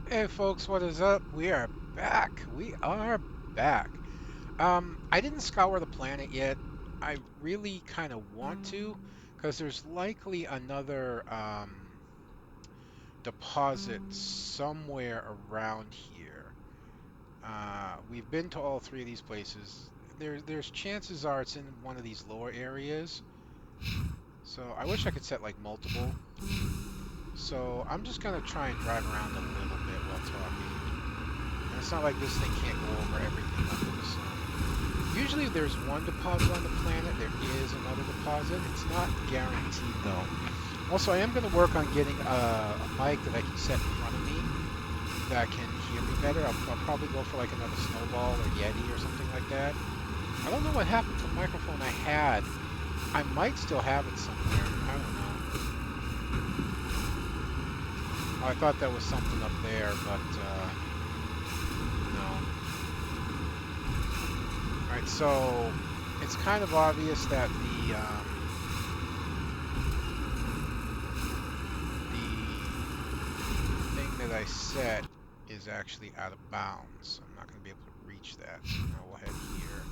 Hey folks, what is up? We are back. We are back. I didn't scour the planet yet. I really kind of want to, because there's likely another deposit somewhere around here. We've been to all three of these places. There's chances are it's in one of these lower areas. So I wish I could set like multiple. So I'm just gonna try and drive around a little bit while talking. And it's not like this thing can't go over everything under the sun. Usually there's one deposit on the planet, there is another deposit. It's not guaranteed though. Also, I am going to work on getting a mic that I can set in front of me that can hear me better. I'll probably go for like another Snowball or Yeti or something like that. I don't know what happened to the microphone I had. I might still have it somewhere. I don't know. Oh, I thought that was something up there, but no. Alright, so it's kind of obvious that the thing that I set is actually out of bounds. I'm not going to be able to reach that. So now we'll head here.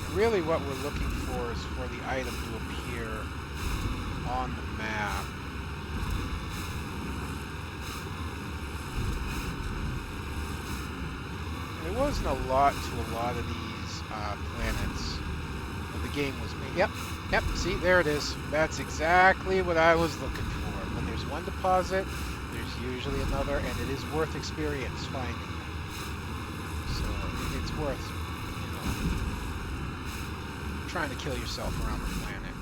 And really what we're looking for is for the item to appear on the map. And there wasn't a lot to a lot of these planets when the game was made. Yep, see, there it is. That's exactly what I was looking for. When there's one deposit, there's usually another, and it is worth experience finding them. So it's worth, trying to kill yourself around the planet.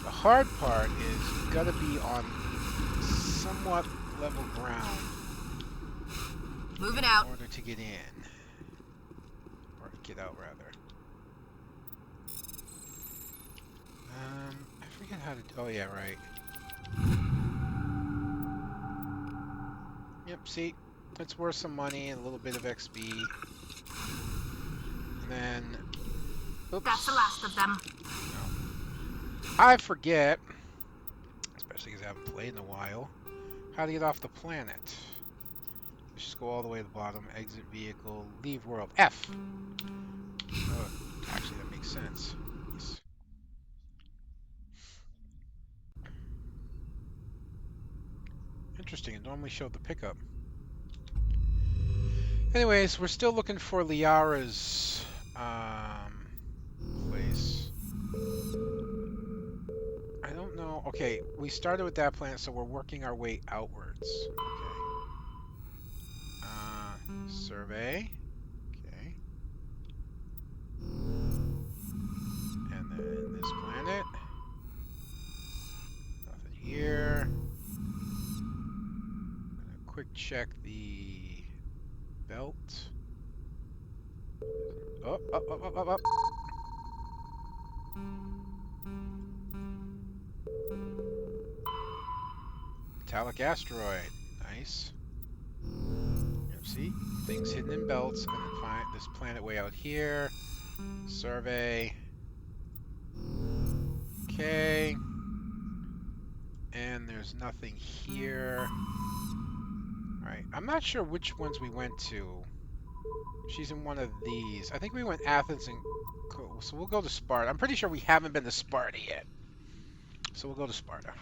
The hard part is you've got to be on somewhat level ground Moving out. in order to get in. Or get out, rather. I forget how to... Oh, yeah, right. Yep, see? It's worth some money and a little bit of XP. And then... Oops. That's the last of them. No. I forget, especially because I haven't played in a while, how to get off the planet. Let's just go all the way to the bottom. Exit vehicle. Leave world. F! Oh, actually, that makes sense. Yes. Interesting. It normally showed the pickup. Anyways, we're still looking for Liara's place. I don't know. Okay, we started with that planet, so we're working our way outwards. Okay. Survey. Okay. And then this planet. Nothing here. I'm gonna quick check the belt. Up, up, up, up, up, up. Metallic asteroid. Nice. Yep, see? Things hidden in belts. And then find this planet way out here. Survey. Okay. And there's nothing here. Alright, I'm not sure which ones we went to. She's in one of these. I think we went Athens and... So we'll go to Sparta. I'm pretty sure we haven't been to Sparta yet. So we'll go to Sparta.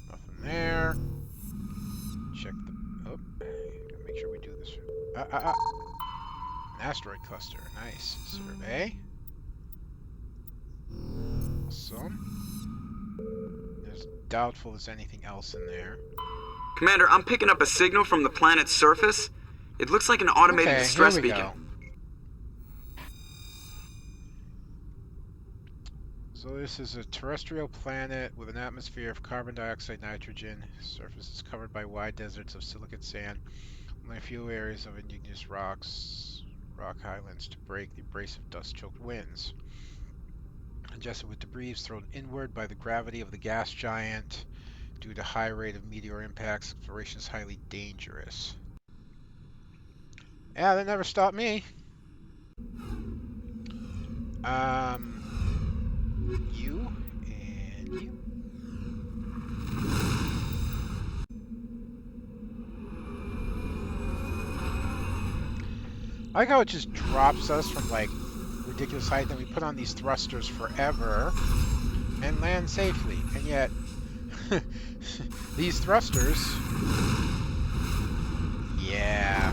Nothing there. Check the... Oh, gotta make sure we do this. An asteroid cluster. Nice. Survey. Awesome. There's doubtful there's anything else in there. Commander, I'm picking up a signal from the planet's surface. It looks like an automated Okay, distress here we beacon. go. So this is a terrestrial planet with an atmosphere of carbon dioxide, nitrogen. Surface is covered by wide deserts of silicate sand. Only a few areas of indigenous rock highlands to break the abrasive dust-choked winds. Congested with debris thrown inward by the gravity of the gas giant. Due to high rate of meteor impacts, exploration is highly dangerous. Yeah, that never stopped me. You and you. I like how it just drops us from like ridiculous height, then we put on these thrusters forever and land safely. And yet, these thrusters, yeah.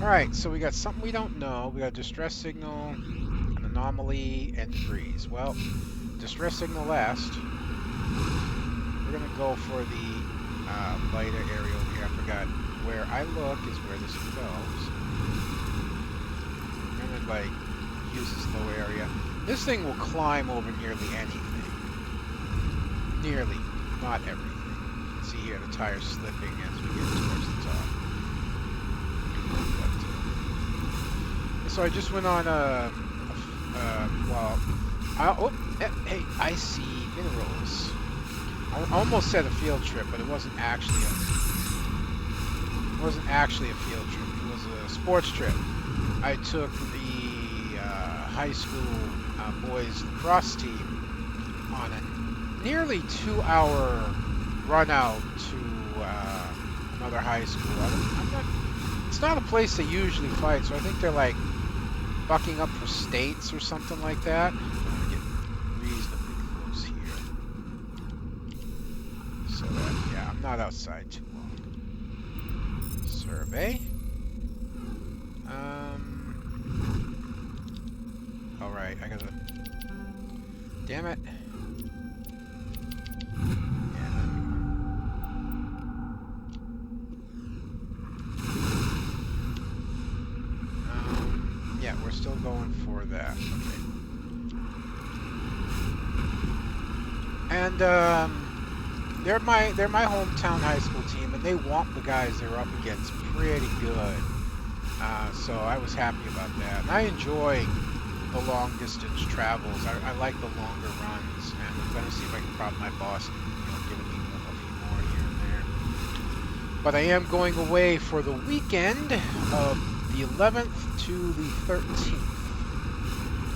Alright, so we got something we don't know. We got a distress signal, an anomaly, and debris. Well, distress signal last. We're gonna go for the lighter area over here. I forgot where I look is where this goes. We're gonna like use this low area. This thing will climb over nearly anything. Nearly, not everything. You can see here the tires slipping as we get towards the top. But, so I just went on hey, I see minerals. I almost said a field trip, but it wasn't actually a field trip. It was a sports trip. I took the high school boys lacrosse team on a nearly 2-hour run out to another high school. It's not a place they usually fight, so I think they're like bucking up for states or something like that. I'm gonna get reasonably close here, so that yeah, I'm not outside too long. Survey. All right, I gotta. Damn it. Yeah, we're still going for that. Okay. And they're my hometown high school team, and they whomped the guys they're up against pretty good. So I was happy about that. And I enjoy the long distance travels. I like the longer runs, and I'm gonna see if I can prop my boss and giving me a few more here and there. But I am going away for the weekend of the 11th to the 13th.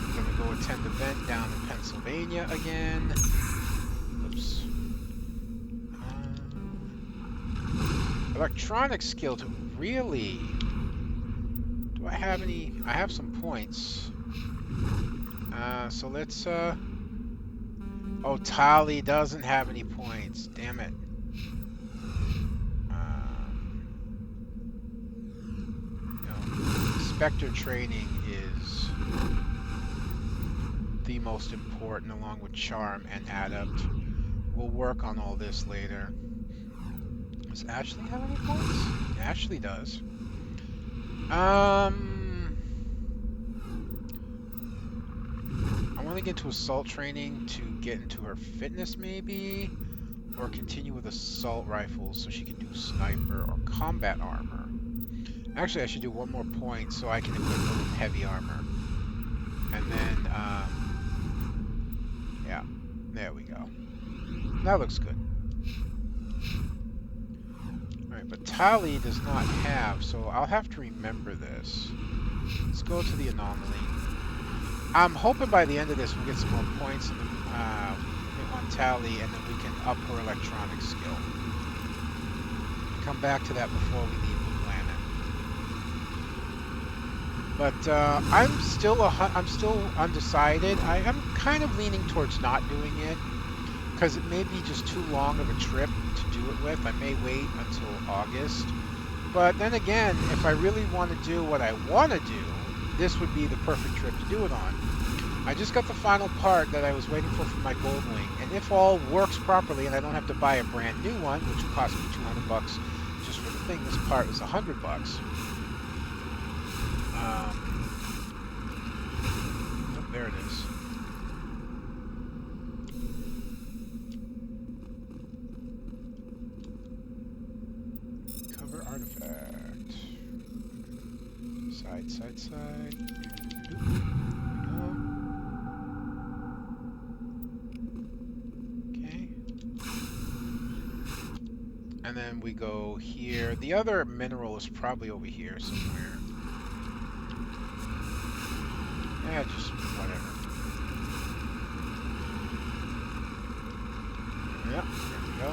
I'm gonna go attend an event down in Pennsylvania again. Oops. Electronic skill to really. Do I have any? I have some points. So let's. Oh, Tali doesn't have any points. Damn it. Spectre training is the most important, along with charm and adept. We'll work on all this later. Does Ashley have any points? Ashley does. I want to get into assault training to get into her fitness, maybe, or continue with assault rifles so she can do sniper or combat armor. Actually, I should do one more point so I can equip her with heavy armor. And then, yeah, there we go. That looks good. Alright, but Tali does not have, so I'll have to remember this. Let's go to the anomaly. I'm hoping by the end of this we'll get some more points on Tali, and then we can up her electronic skill. Come back to that before we leave the planet. But I'm still undecided. I'm kind of leaning towards not doing it because it may be just too long of a trip to do it with. I may wait until August. But then again, if I really want to do what I want to do, this would be the perfect trip to do it on. I just got the final part that I was waiting for from my Gold Wing, and if all works properly and I don't have to buy a brand new one, which will cost me $200 just for the thing, this part is $100. Oh, there it is. Cover artifact. Side, side, side. There we go. Okay. And then we go here. The other mineral is probably over here somewhere. Yeah, just whatever. Yep, there we go.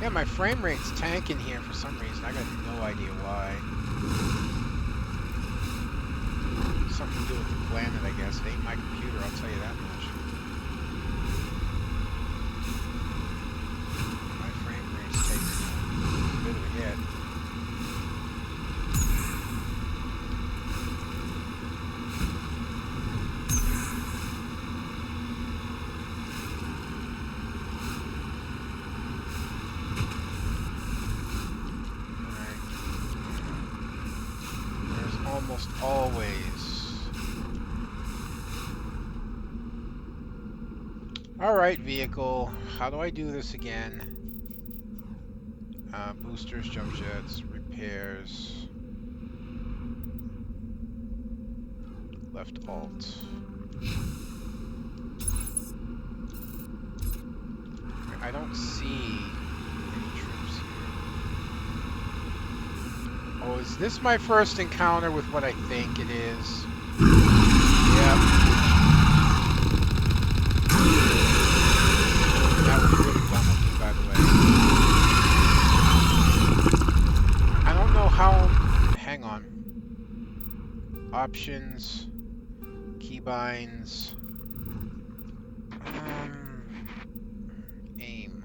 Yeah, my frame rate's tanking here for some reason. I got no idea why. Something to do with the planet, I guess. It ain't my computer, I'll tell you that much. My frame rate's taking a bit of a hit. Almost always. Alright, vehicle. How do I do this again? Boosters, jump jets, repairs. Left alt. I don't see any troops here. Oh, is this my first encounter with what I think it is? Yep. That was really dumb of me, by the way. I don't know how... Hang on. Options. Keybinds. Aim.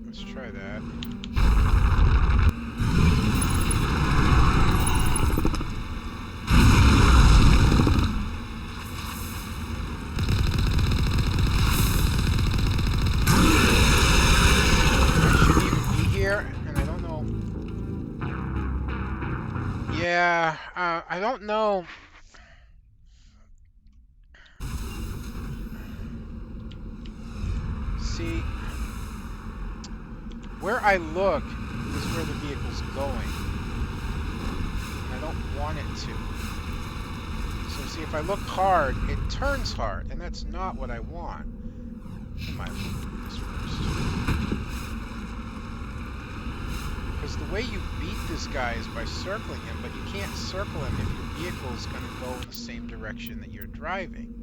Let's try that. I shouldn't even be here, and I don't know. Yeah, I don't know. See, where I look is where the vehicle's going, and I don't want it to. So see, if I look hard, it turns hard, and that's not what I want. I might as well do this first. Because the way you beat this guy is by circling him, but you can't circle him if your vehicle's going to go in the same direction that you're driving.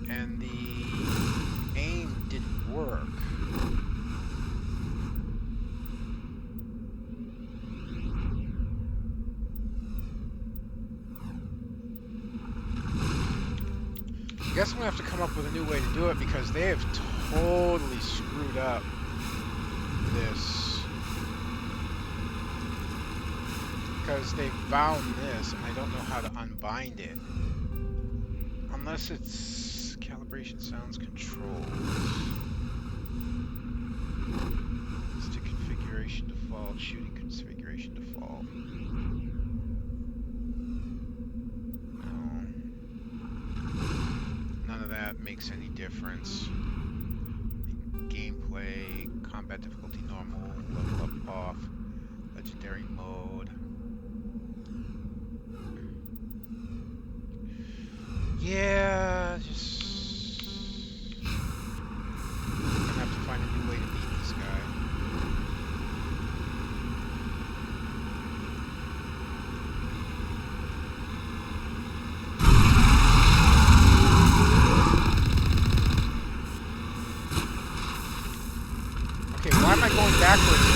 And the aim didn't work. I guess I'm gonna have to come up with a new way to do it because they have totally screwed up this. Because they bound this and I don't know how to unbind it. Unless it's calibration sounds controls. Stick configuration default, shooting configuration default. No. None of that makes any difference. Gameplay, combat difficulty normal, level up off, legendary mode. Yeah, just... I'm gonna have to find a new way to beat this guy. Okay, why am I going backwards?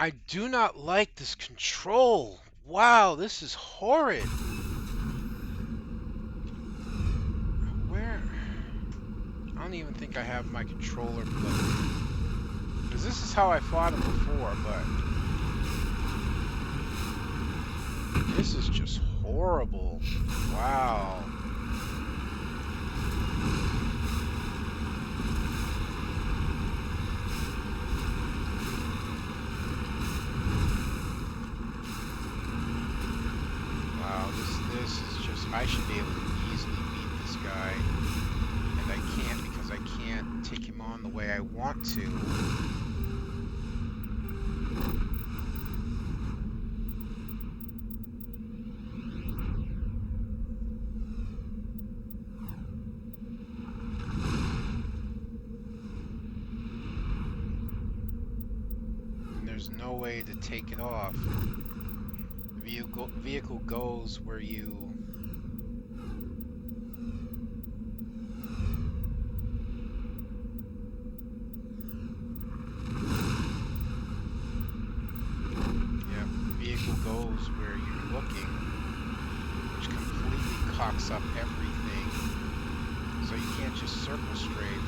I do not like this control. Wow, this is horrid. Where? I don't even think I have my controller plugged in. Because this is how I fought him before, but this is just horrible. Wow. Wow, this is just, I should be able to easily beat this guy. And I can't because I can't take him on the way I want to. There's no way to take it off. The vehicle goes where you... Yep, the vehicle goes where you're looking, which completely cocks up everything. So you can't just circle strafe.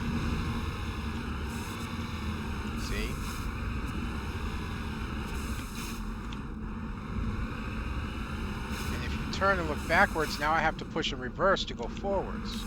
See? Turn and look backwards, now I have to push in reverse to go forwards.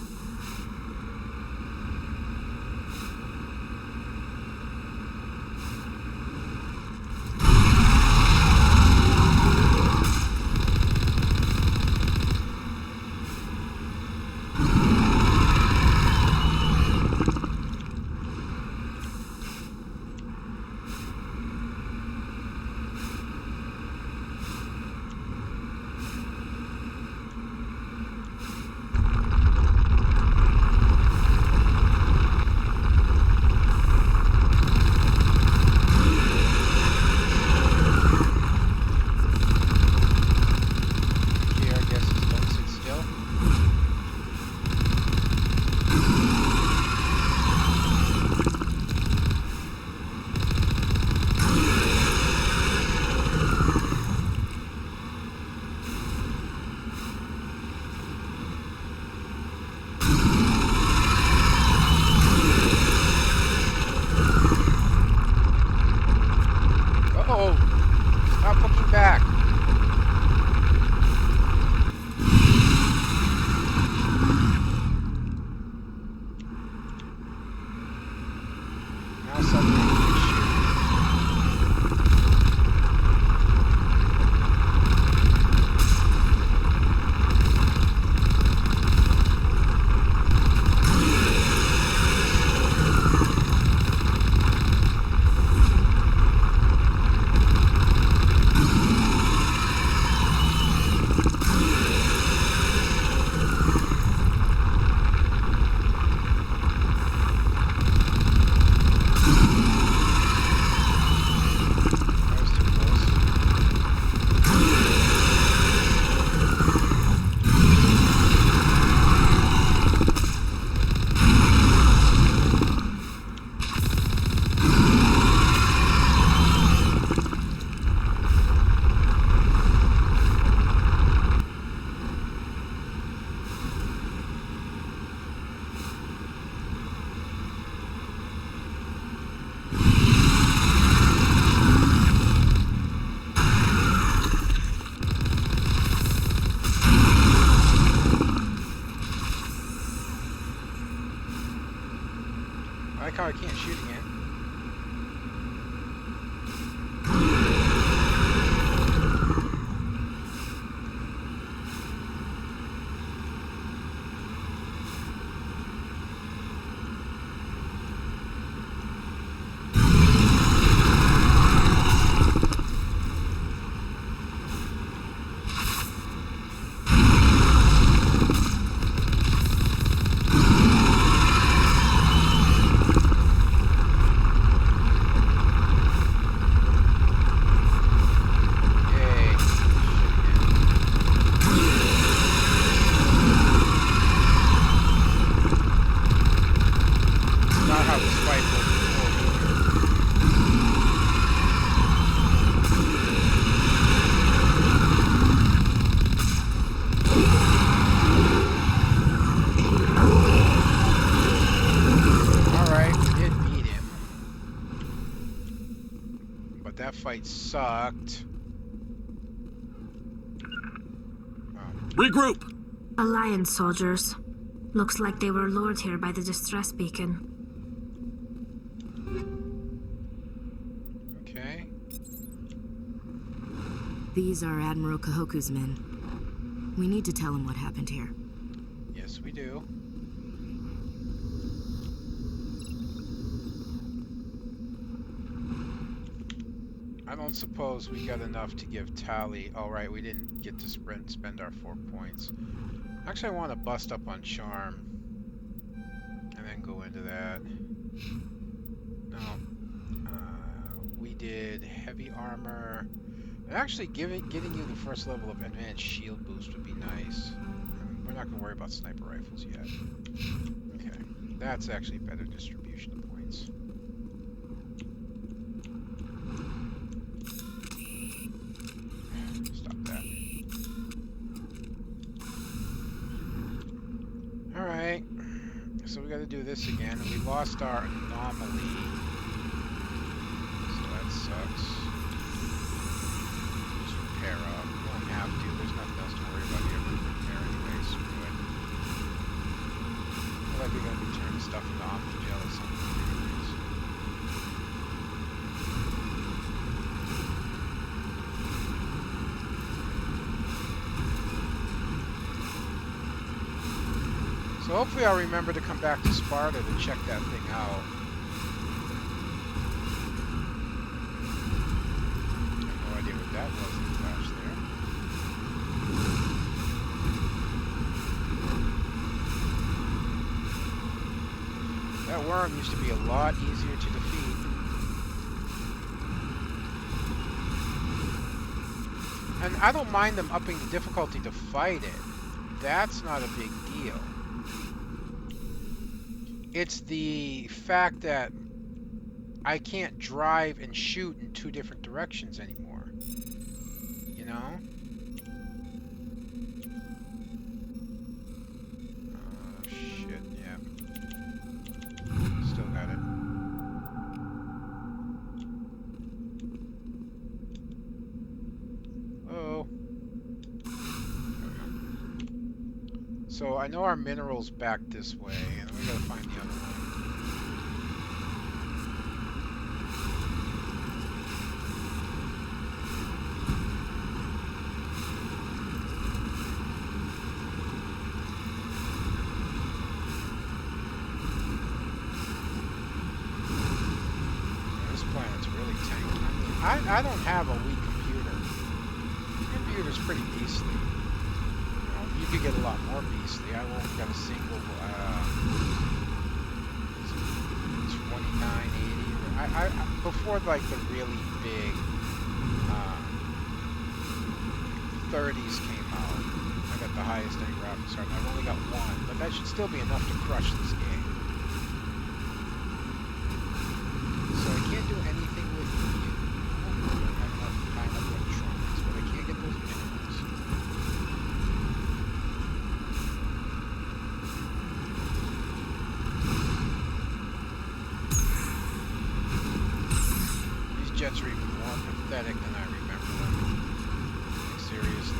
I like how I can't shoot again. fight sucked. Regroup! Alliance soldiers. Looks like they were lured here by the distress beacon. Okay. These are Admiral Kahoku's men. We need to tell him what happened here. Yes, we do. I don't suppose we got enough to give Tally. All right, we didn't get to spend our 4 points. Actually, I want to bust up on Charm and then go into that. No, we did heavy armor. And actually, getting you the first level of advanced shield boost would be nice. We're not going to worry about sniper rifles yet. Okay, that's actually better distribution of points. Stop that. Alright, so we got to do this again. We lost our anomaly, so that sucks. Just repair up. We don't have to. There's nothing else to worry about here but repair anyway, so good. I feel like we're going to be turning stuff into Omnigel or something anyways. So hopefully I'll remember to come back to Sparta to check that thing out. I have no idea what that was in the flash there. That worm used to be a lot easier to defeat. And I don't mind them upping the difficulty to fight it. That's not a big deal. It's the fact that I can't drive and shoot in 2 different directions anymore. You know? Oh, shit, yeah. Still got it. Oh. There we go. So I know our mineral's back this way, and we gotta find the other one. This planet's really tanked. I mean, I don't have a weak computer. The computer's pretty beastly. You could get a lot more beastly. I won't got a single 2980. I before like the really big 30s came out, I got the highest end graphics card. I've only got one, but that should still be enough to crush this game. So I can't do anything with you. I don't have enough high-enough electronics, but I can't get those minerals. Jets are even more pathetic than I remember them. Like, seriously.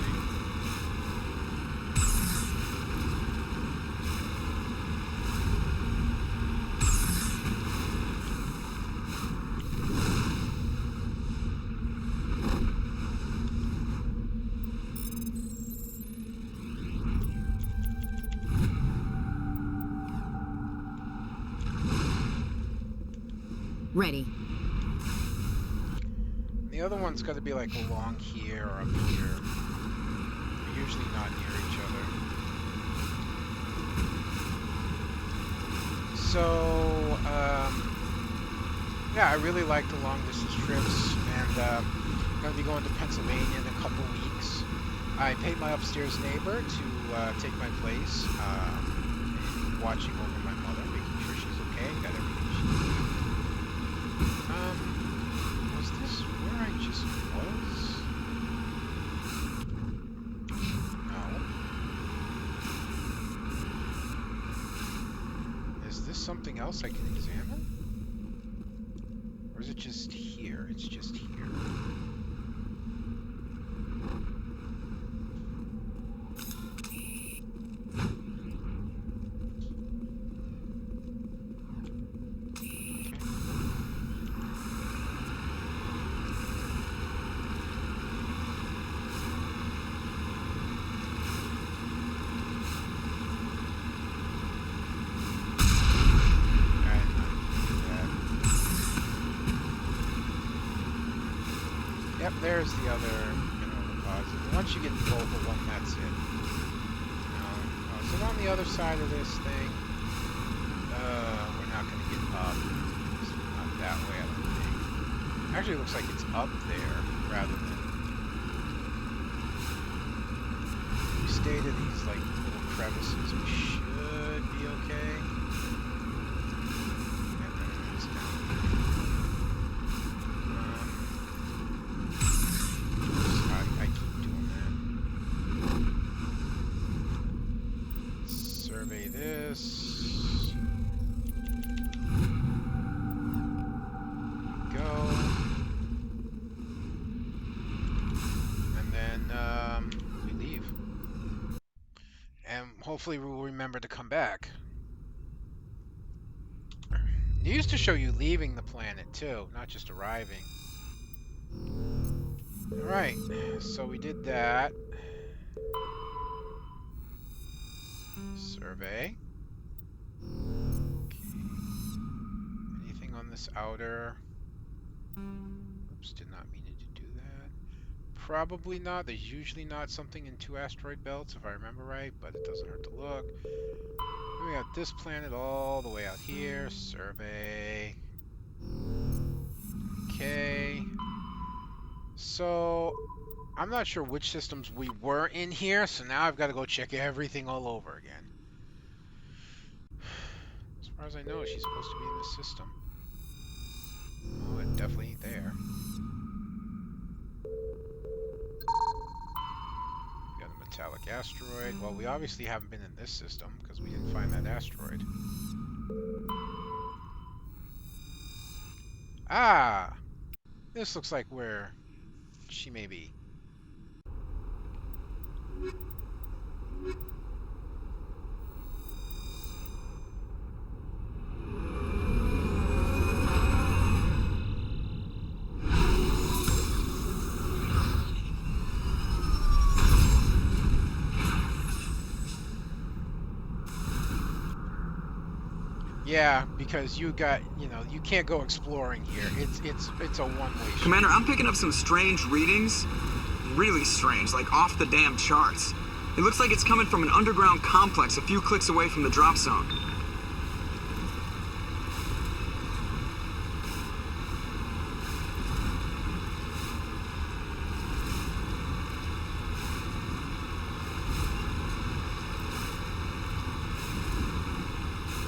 Ready. The other one's got to be like along here or up here. They're usually not near each other. So, yeah, I really like the long distance trips, and I'm going to be going to Pennsylvania in a couple weeks. I paid my upstairs neighbor to take my place, watching over my mother, making sure she's okay, got everything she needs. Was this where I just was? No. Is this something else I can examine? Or is it just here? It's just here. Yep, there's the other mineral deposit. Once you get both of them, that's it. Oh, so on the other side of this thing, we're not going to get up. It's not that way, I don't think. Actually, it looks like it's up there, rather than... We stay to these, like, little crevices. We should be okay. And then it's down here. I keep doing that. Survey this. Go. And then we leave. And hopefully we'll remember to come back. It used to show you leaving the planet too, not just arriving. Alright, so we did that. Survey. Okay. Anything on this outer? Oops, did not mean to do that. Probably not. There's usually not something in 2 asteroid belts, if I remember right, but it doesn't hurt to look. We got this planet all the way out here. Survey. Okay. So, I'm not sure which systems we were in here, so now I've got to go check everything all over again. As far as I know, she's supposed to be in this system. Oh, it definitely ain't there. We got a metallic asteroid. Well, we obviously haven't been in this system because we didn't find that asteroid. Ah! This looks like where she may be. Yeah, because you got, you can't go exploring here. It's a one-way street. Commander, I'm picking up some strange readings. Really strange, like off the damn charts. It looks like it's coming from an underground complex a few clicks away from the drop zone.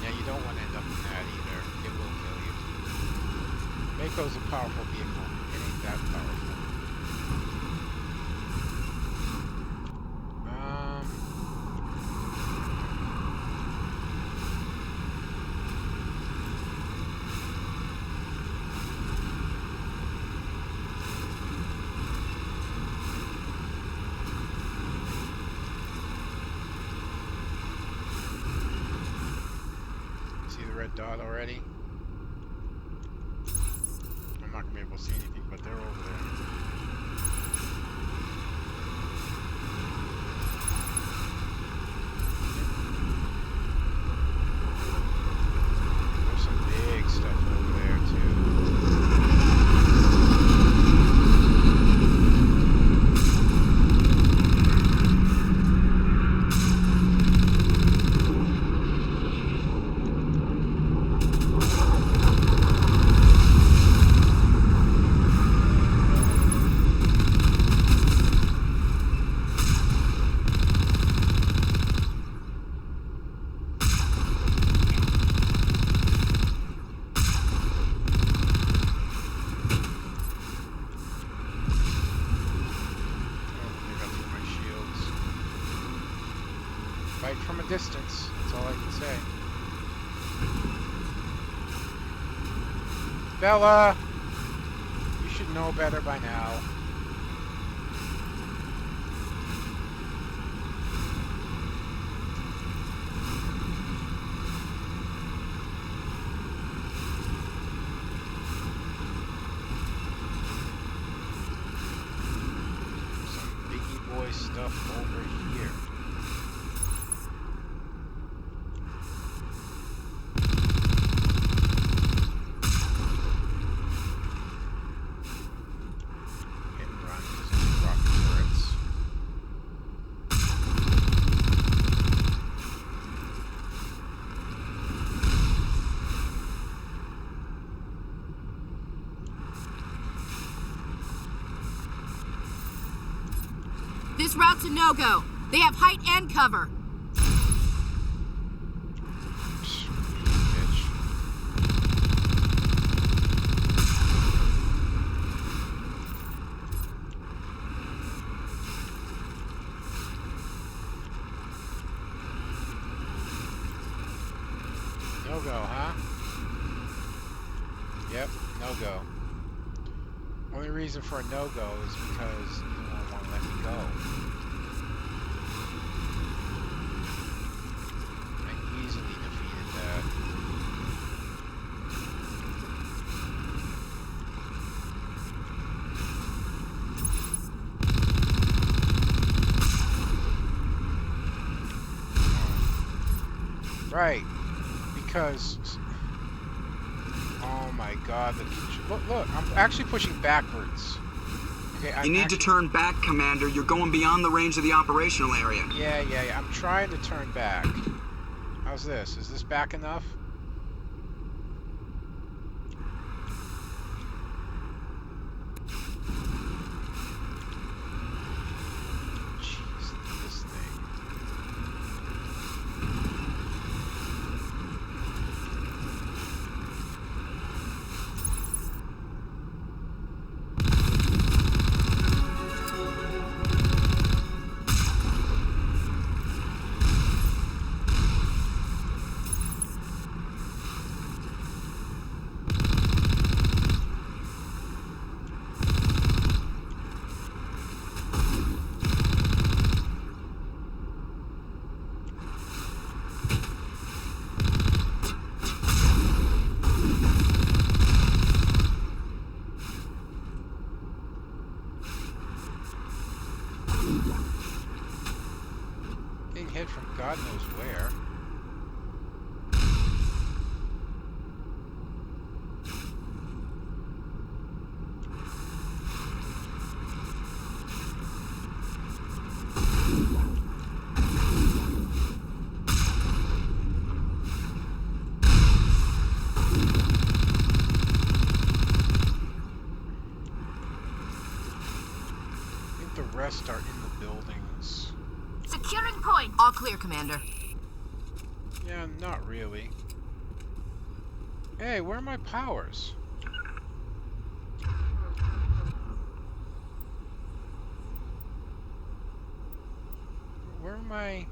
Yeah, you don't want to end up in that either. It will kill you. Mako's a powerful vehicle. It ain't that powerful. See the red dot already? I'm not gonna be able to see anything, but they're over there. There's some big stuff over there too. Fight from a distance, that's all I can say. Bella! You should know better by now. Some biggie boy stuff over here. This route's a no-go. They have height and cover. Bitch. No go, huh? Yep, no go. Only reason for a no go is because you won't want to let me go. I easily defeated that. Right, because oh my god, look, I'm actually pushing backwards. Okay, You need to turn back, Commander. You're going beyond the range of the operational area. Yeah. I'm trying to turn back. How's this? Is this back enough? Jeez, this thing. Getting hit from God knows where. I think the rest are in the buildings. Securing point. All clear, Commander. Yeah, not really. Hey, where are my powers? Where am I?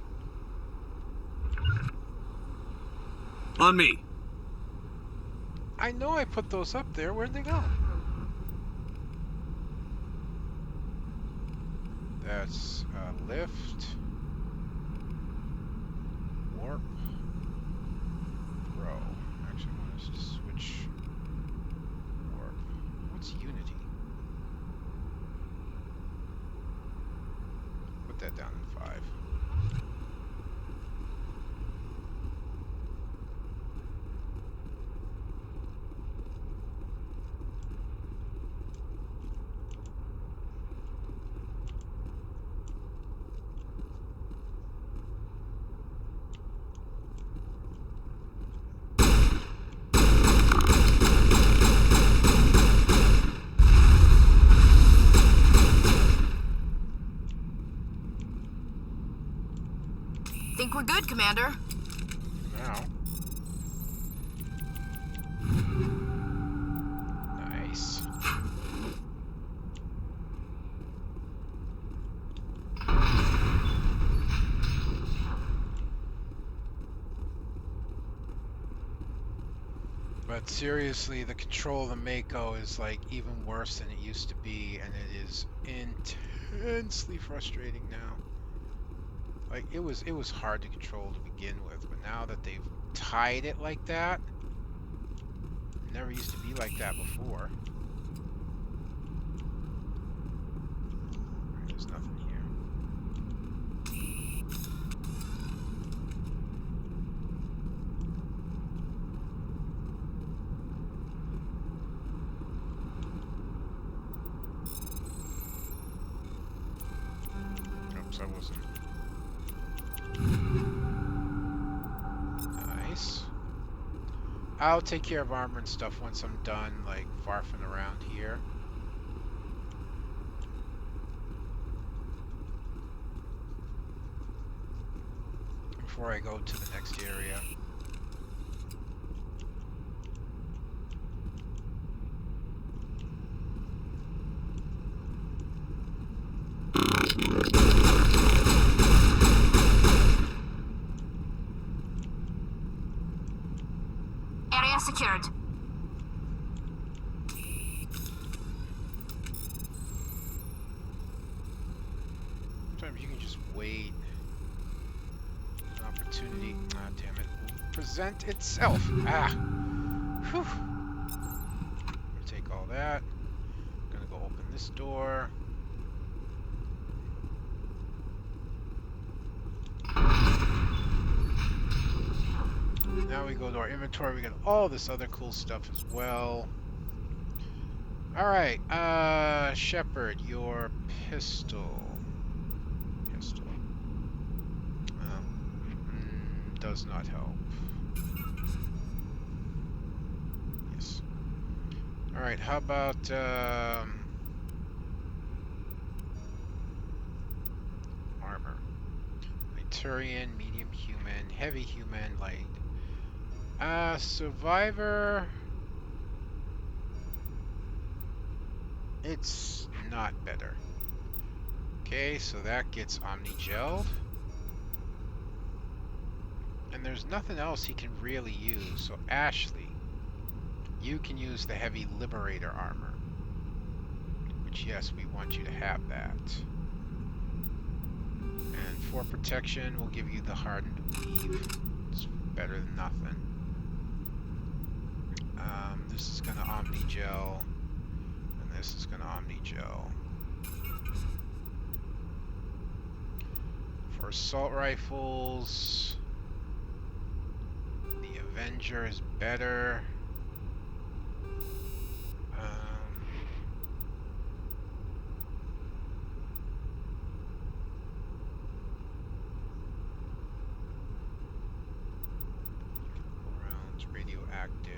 On me. I know I put those up there. Where'd they go? That's lift, warp, throw. Actually, I want to switch warp. What's unity? Put that down in 5. Think we're good, Commander. Now. Nice. But seriously, the control of the Mako is like even worse than it used to be, and it is intensely frustrating now. Like it was hard to control to begin with, but now that they've tied it like that, it never used to be like that before. There's nothing here. Oops, I wasn't. Nice. I'll take care of armor and stuff once I'm done, like, farfing around here. before I go to the next area. Area secured. Sometimes you can just wait. An opportunity. Ah, damn it. Will present itself. Ah. Whew. Gonna take all that. Gonna go open this door. Now we go to our inventory. We got all this other cool stuff as well. Alright, Shepard, your pistol. Does not help. Yes. Alright, how about, armor? Turian, medium human, heavy human, light. Survivor. It's not better. Okay, so that gets Omni-Gelled. And there's nothing else he can really use. So Ashley, you can use the heavy Liberator armor. Which, yes, we want you to have that. And for protection, we'll give you the Hardened Weave. It's better than nothing. This is gonna Omni-Gel. And this is gonna Omni-Gel. For assault rifles, the Avenger is better. Rounds radioactive.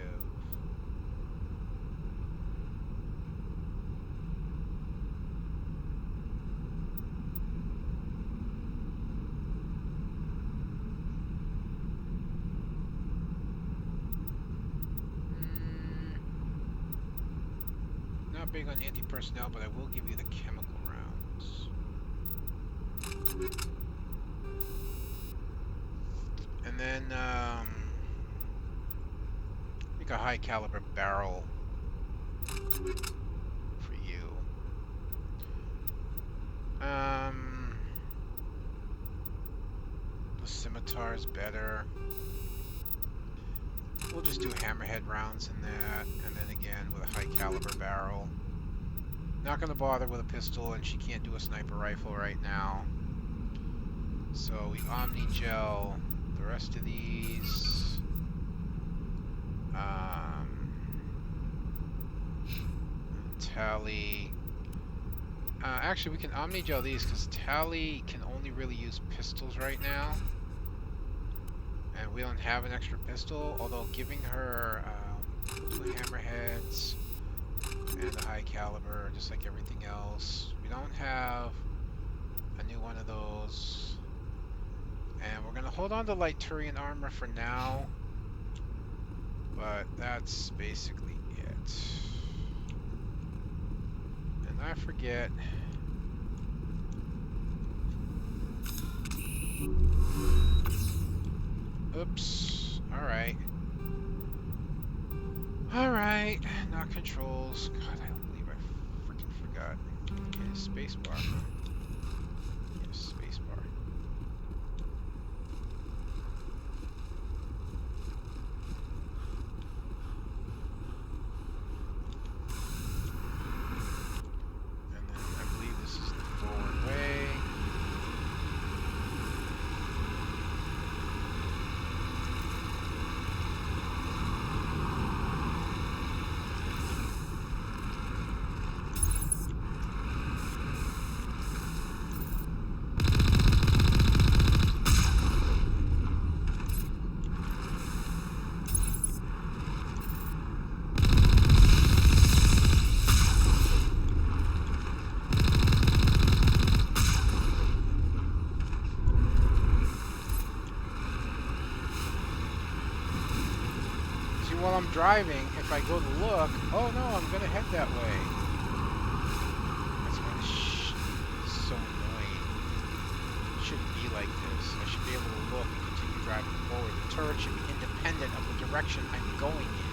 Not big on anti-personnel, but I will give you the chemical rounds. And then, I think a high caliber barrel for you. The scimitar is better. We'll just do hammerhead rounds in that, and then again with a high caliber barrel. Not gonna bother with a pistol, and she can't do a sniper rifle right now. So we Omni-Gel the rest of these. Tally. Actually, we can Omni-Gel these because Tally can only really use pistols right now. And we don't have an extra pistol, although giving her two hammerheads and a high caliber, just like everything else. We don't have a new one of those. And we're going to hold on to light Turian armor for now. But that's basically it. And I forget. Oops. Alright. Alright. Not controls. God, I don't believe I freaking forgot. Okay, spacebar. Yes, spacebar. And then I believe this is the forward way. driving, if I go to look, oh no, I'm gonna head that way. That's why this is so annoying. It shouldn't be like this. I should be able to look and continue driving forward. The turret should be independent of the direction I'm going in.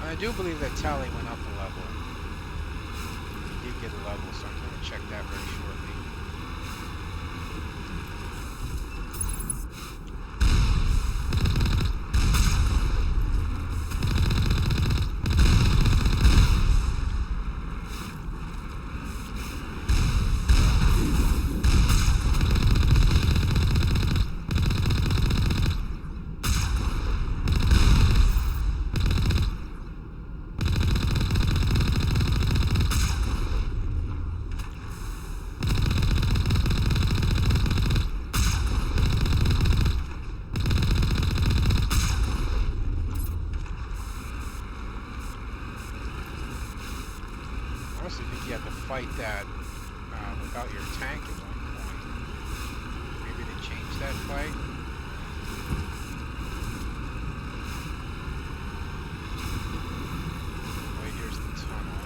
I do believe that Tally went up a level. He did get a level, so I'm going to check that very shortly. I honestly think you have to fight that without your tank at one point. Maybe they changed that fight. Right here's the tunnel.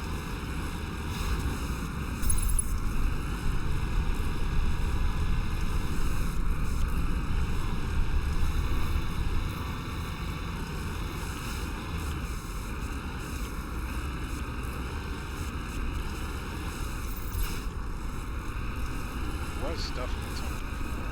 Stuff in the tunnel before.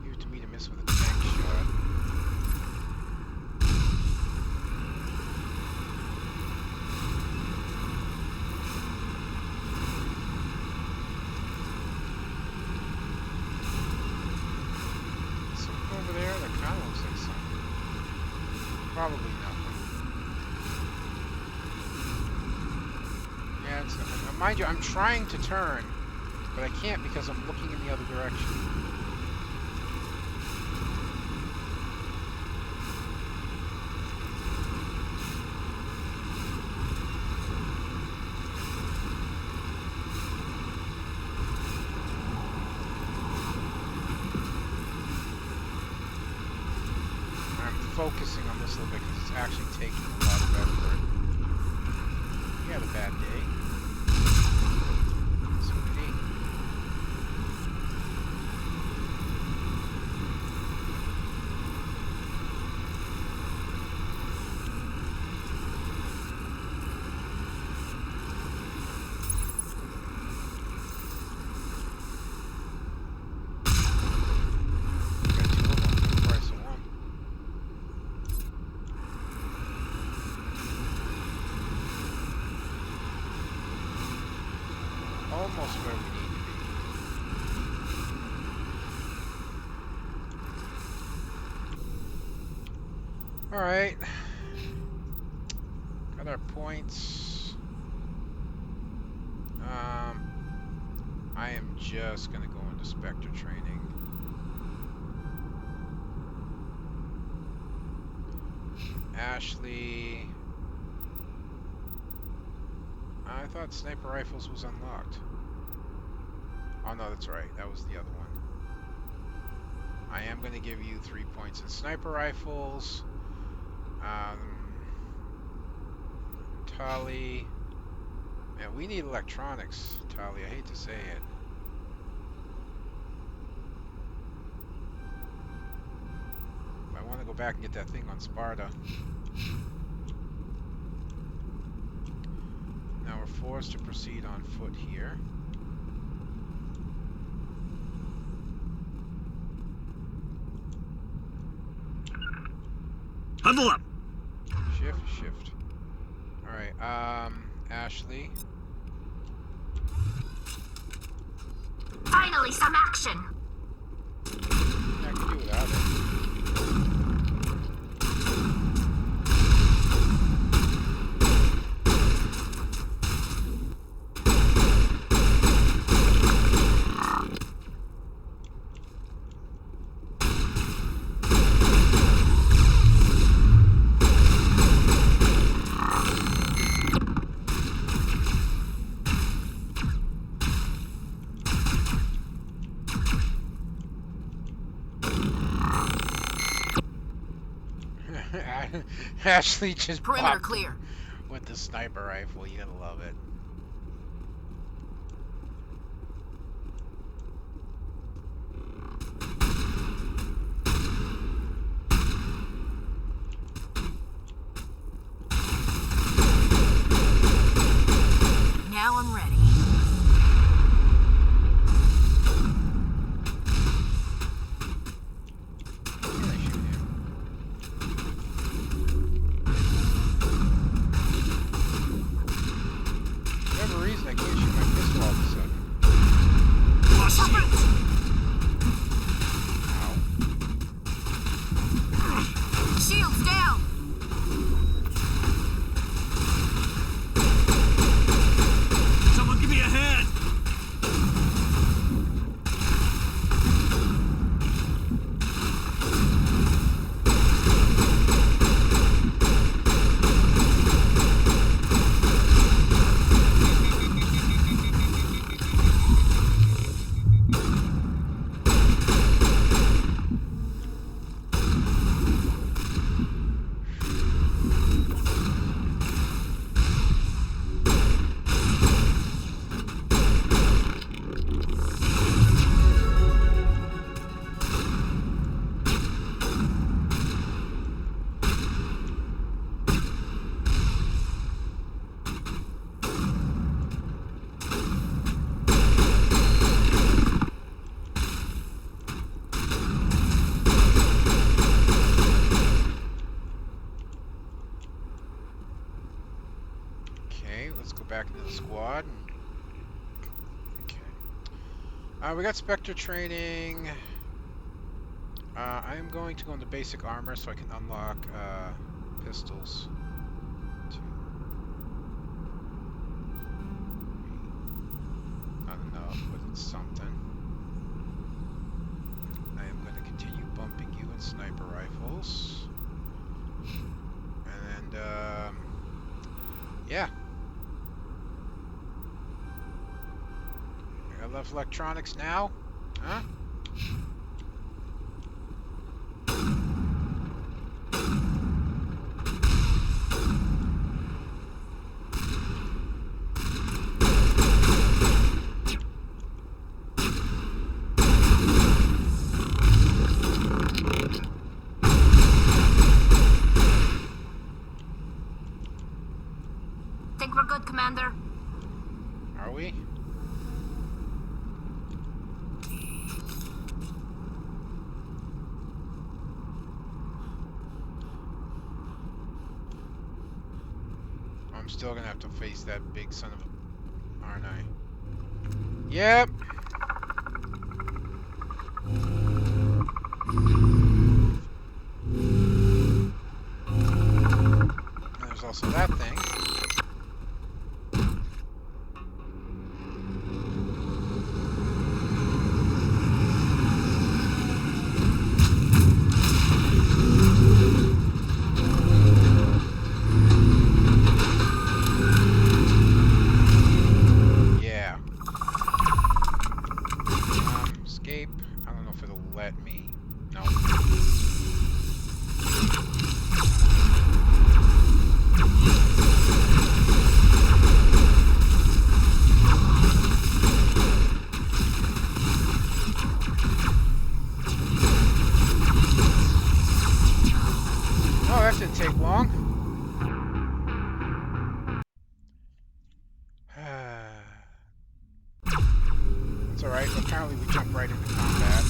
Leave it to me to miss with a tank shot. Over there, that kind of looks like something. Probably nothing. Yeah, it's nothing. Mind you, I'm trying to turn, but I can't because I'm looking in the other direction. Focusing on this a little bit because it's actually taking a lot of effort. You had a bad day. So did he. Got two of them for the price of one. Almost where we need to be. Alright. Got our points. I am just gonna go into Spectre training. Ashley. I thought sniper rifles was unlocked. Oh no, that's right. That was the other one. I am going to give you 3 points in sniper rifles. Tali. Man, we need electronics, Tali. I hate to say it. I want to go back and get that thing on Sparta. Now we're forced to proceed on foot here. Okay, Ashley. Finally, some action. Yeah, I can do without it. Ashley just Perimeter popped clear. with the sniper rifle. You gotta love it. Now I'm ready. Can I shoot him? For whatever reason, I can't shoot my pistol all of a sudden. Ow. Shields down. Someone give me a hand! Okay, let's go back into the squad. Okay. We got Spectre training. I am going to go into basic armor so I can unlock pistols. 2, 3. Not enough, but it's something. I am going to continue bumping you in sniper rifles. And yeah. I left electronics now? Huh? Think we're good, Commander? Are we? I'm still gonna have to face that big son of a... aren't I? Yep! And there's also that thing. Yeah. Escape. I don't know if it'll let me. No. Oh, that didn't take long. That's alright. Apparently we jump right into combat.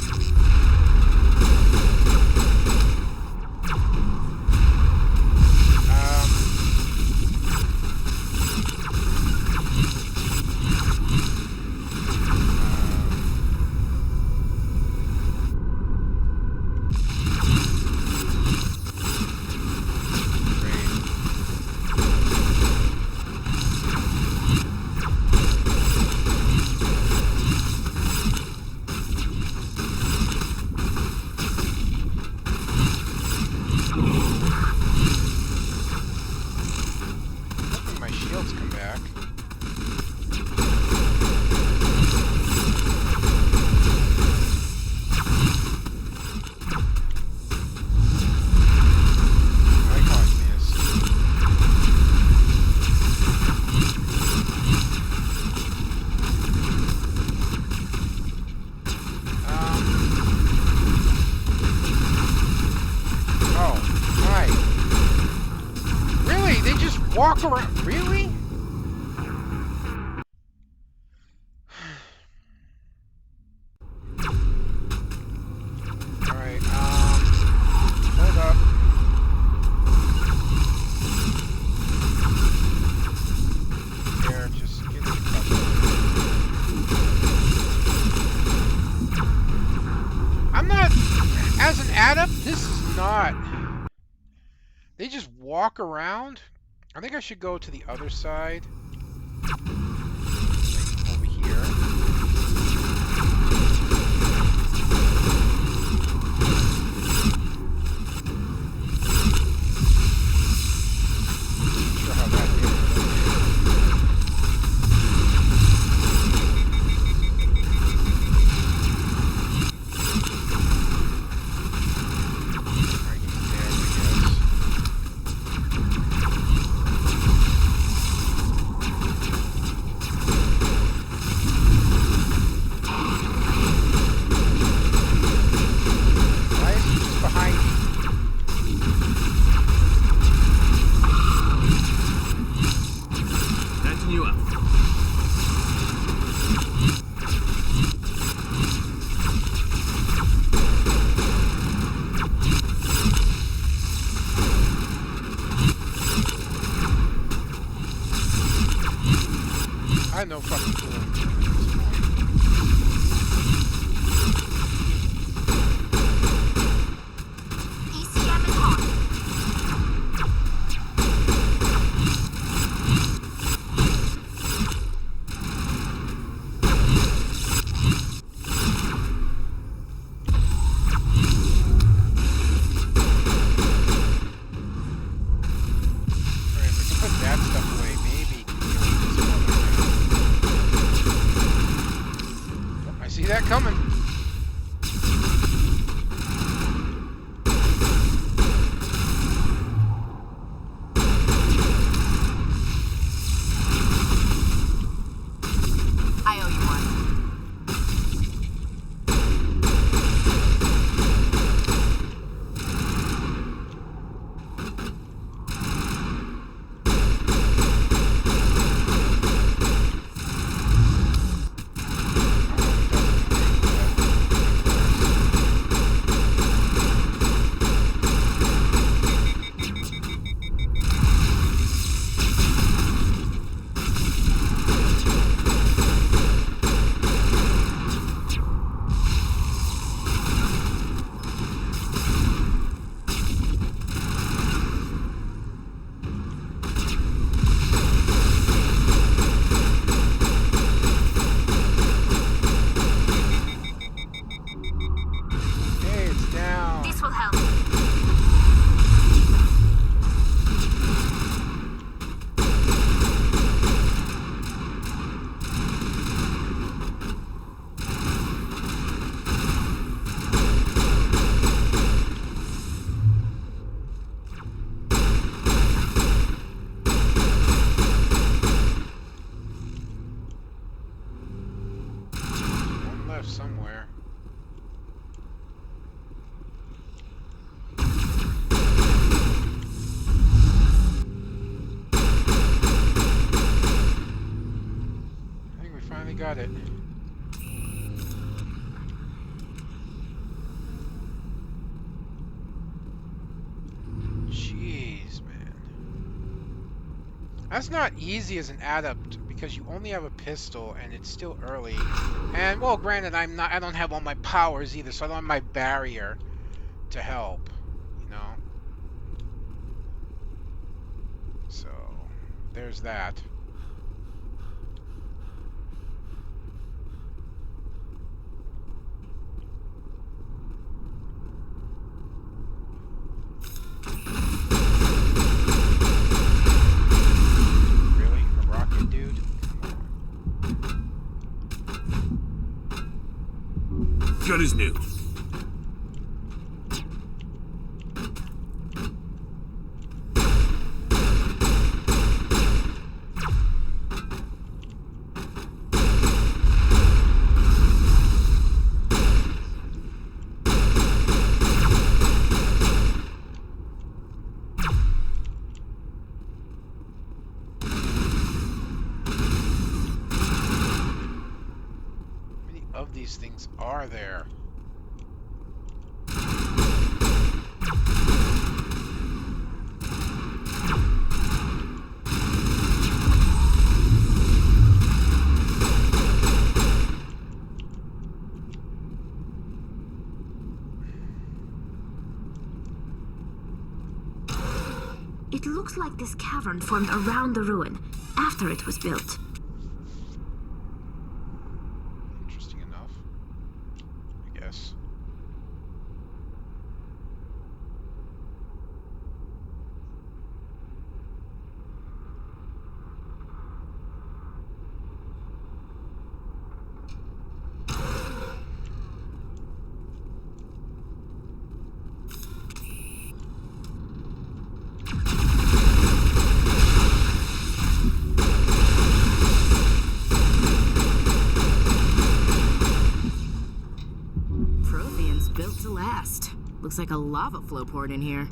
my shields come back. Walk around, really? Alright, hold up. There, just get the cover. I'm not, as an adept, this is not. They just walk around? I think I should go to the other side. Like over here. Not sure how that is. Alright, he's dead, I guess. I have no fucking clue at this point. ECM is on. Alright, if I can put that stuff away, maybe I see that coming. I owe you one. Okay, it's down. This will help. One left somewhere. I think we finally got it. Jeez, man. That's not easy as an adept because you only have a pistol and it's still early. And well, granted, I don't have all my powers either, so I don't have my barrier to help, you know. So, there's that. Really? shotgun is new. How many of these things are there? It looks like this cavern formed around the ruin after it was built. Interesting enough, I guess. Protheans built to last. Looks like a lava flow poured in here.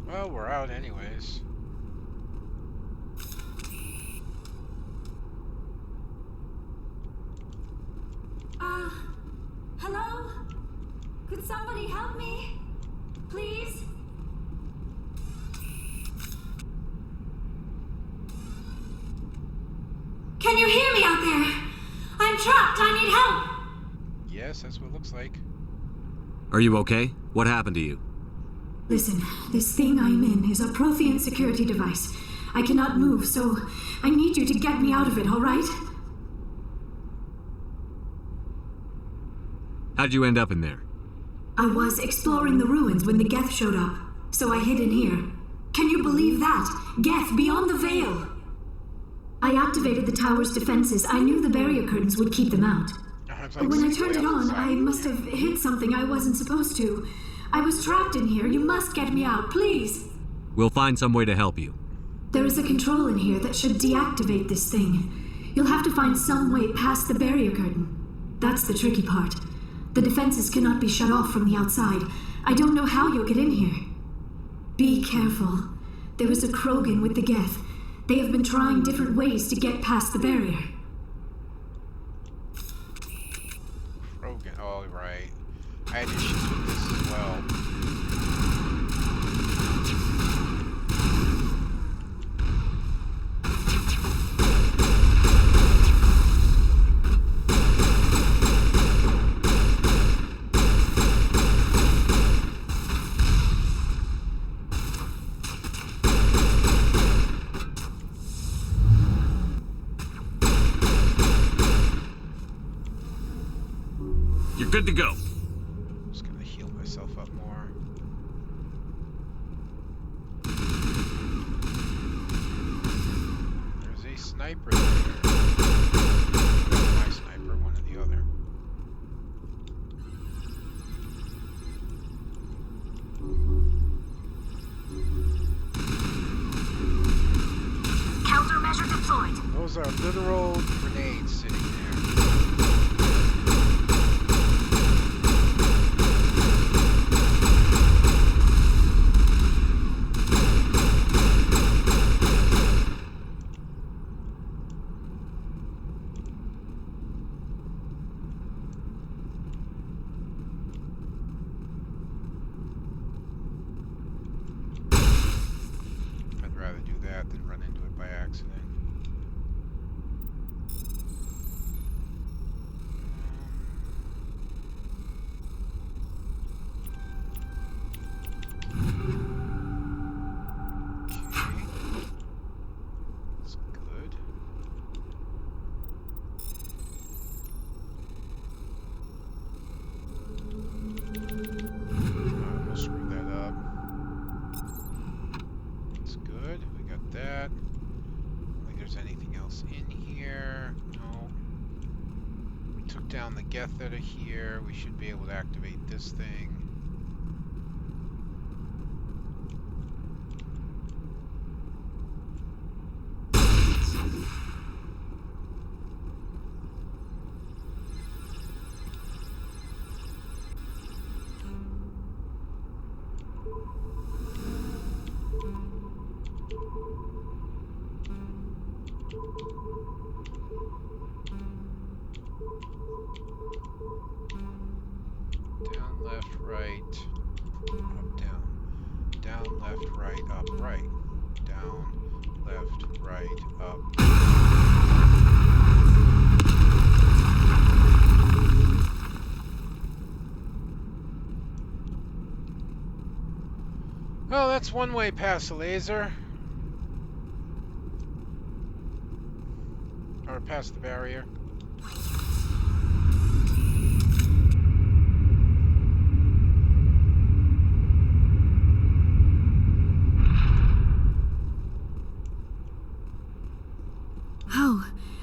Well, we're out anyways. Hello? Could somebody help me? Please? Can you hear me out there? I'm trapped. I need help. Yes, that's what it looks like. Are you okay? What happened to you? Listen, this thing I'm in is a Prothean security device. I cannot move, so I need you to get me out of it, all right? How'd you end up in there? I was exploring the ruins when the Geth showed up, so I hid in here. Can you believe that? Geth beyond the veil! I activated the tower's defenses. I knew the barrier curtains would keep them out. It's But like when I 6 turned way it up on, inside. I must have hit something I wasn't supposed to. I was trapped in here. You must get me out, please! We'll find some way to help you. There is a control in here that should deactivate this thing. You'll have to find some way past the barrier curtain. That's the tricky part. The defenses cannot be shut off from the outside. I don't know how you'll get in here. Be careful. There is a Krogan with the Geth. They have been trying different ways to get past the barrier. Paragon. Oh, right. I had issues with this as well. You're good to go. Just gonna heal myself up more. There's a sniper there. That's my sniper, one or the other. Countermeasure deployed. Those are literal grenades sitting there. I'd rather do that than run into it by accident. Geth that are here. We should be able to activate this thing. Down, left, right, up, down. Down, left, right, up, right. Down, left, right, up. Well, that's one way past the laser. Or past the barrier.